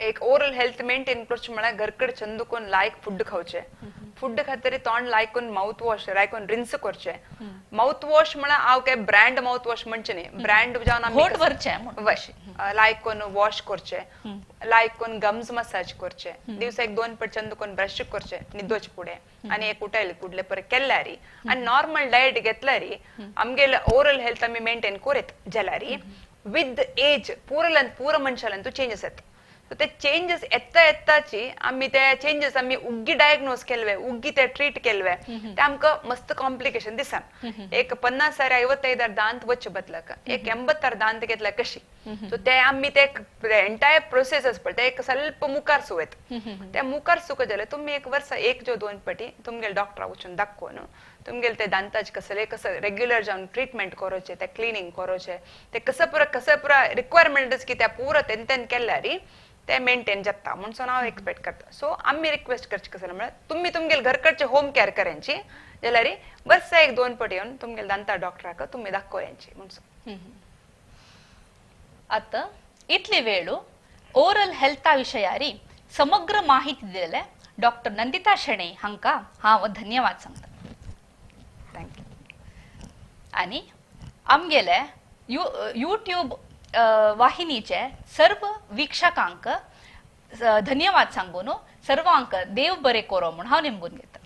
B: एक ओरल हेल्थ मेंटेन करचे म्हळ्यार घरकड चंदुकोन लायक फूड खावचे फूड खातीर तोंड लायकून माउथ वॉश लायकून रिन्स करचे माउथ वॉश म्हळ्यार हांव काय ब्रँड माउथ वॉश म्हणचे न्ही ब्रँड जावन
A: होट भरचे
B: लायकून वॉश करचे लायकून गम्स मसाज करचे दिवसा एक 2 पट चंदुकोन ब्रश करचे न्हिदोचे फुडें आनी एक उठयले कुडले परे केल्यारी आनी नॉर्मल डायट घेतल्यारी आमगेले ओरल हेल्थ आमी मेंटेन करीत जाल्यारी विथ एज पूर मनशालान तू चेंजेस येता. ते चेंजेस येता येताची आम्ही ते चेंजेस आम्ही उग्गी डायग्नोज केलवे उग्गी ते ट्रीट केलवे ते आमकां मस्त कॉम्प्लिकेशन दिसान एक 50 सारे 55 दांत वच्चे बदलक एक 86 दांत घेतल्या कशी सो ते आम्ही ते एंटायर प्रोसेस आसता ते एक ಸ್ವಲ್ಪ मुखार सुवेत ते मुखार सुक जाल्यार तुम्ही एक वर्स एक जो 2 पटी तुमगेल डॉक्टरा वचून दाखोवन तुमगेल ते दांताचे कसं रेग्युलर जावन ट्रीटमेंट करोचे ते क्लिनिंग करोचे ते कसं पुरा रिक्वायरमेंट्स की त्या पुरा तेन केल्यारी ते मेंटेन जाता म्हणून हांव एक्सपेक्ट करता. सो आम्ही रिक्वेस्ट करचे कसं म्हळ्यार तुम्ही तुमगेल घरकडचे होम केअर करायची जाल्यार वर्सा एक 2 पटी येवन तुमगेल दांता डॉक्टराक तुम्ही दाखोवयांची म्हणून.
A: आता इतली वेळू ओरल हेल्था विषयारी समग्र माहिती दिले डॉक्टर नंदिता शेणे हांका हांव धन्यवाद सांगता.
B: थँक्यू.
A: आणि आमगेले यूट्यूब वाहिनीचे सर्व वीक्षकांक धन्यवाद सांगून सर्वांक देव बरे करो म्हणून हांव नेमून घेता.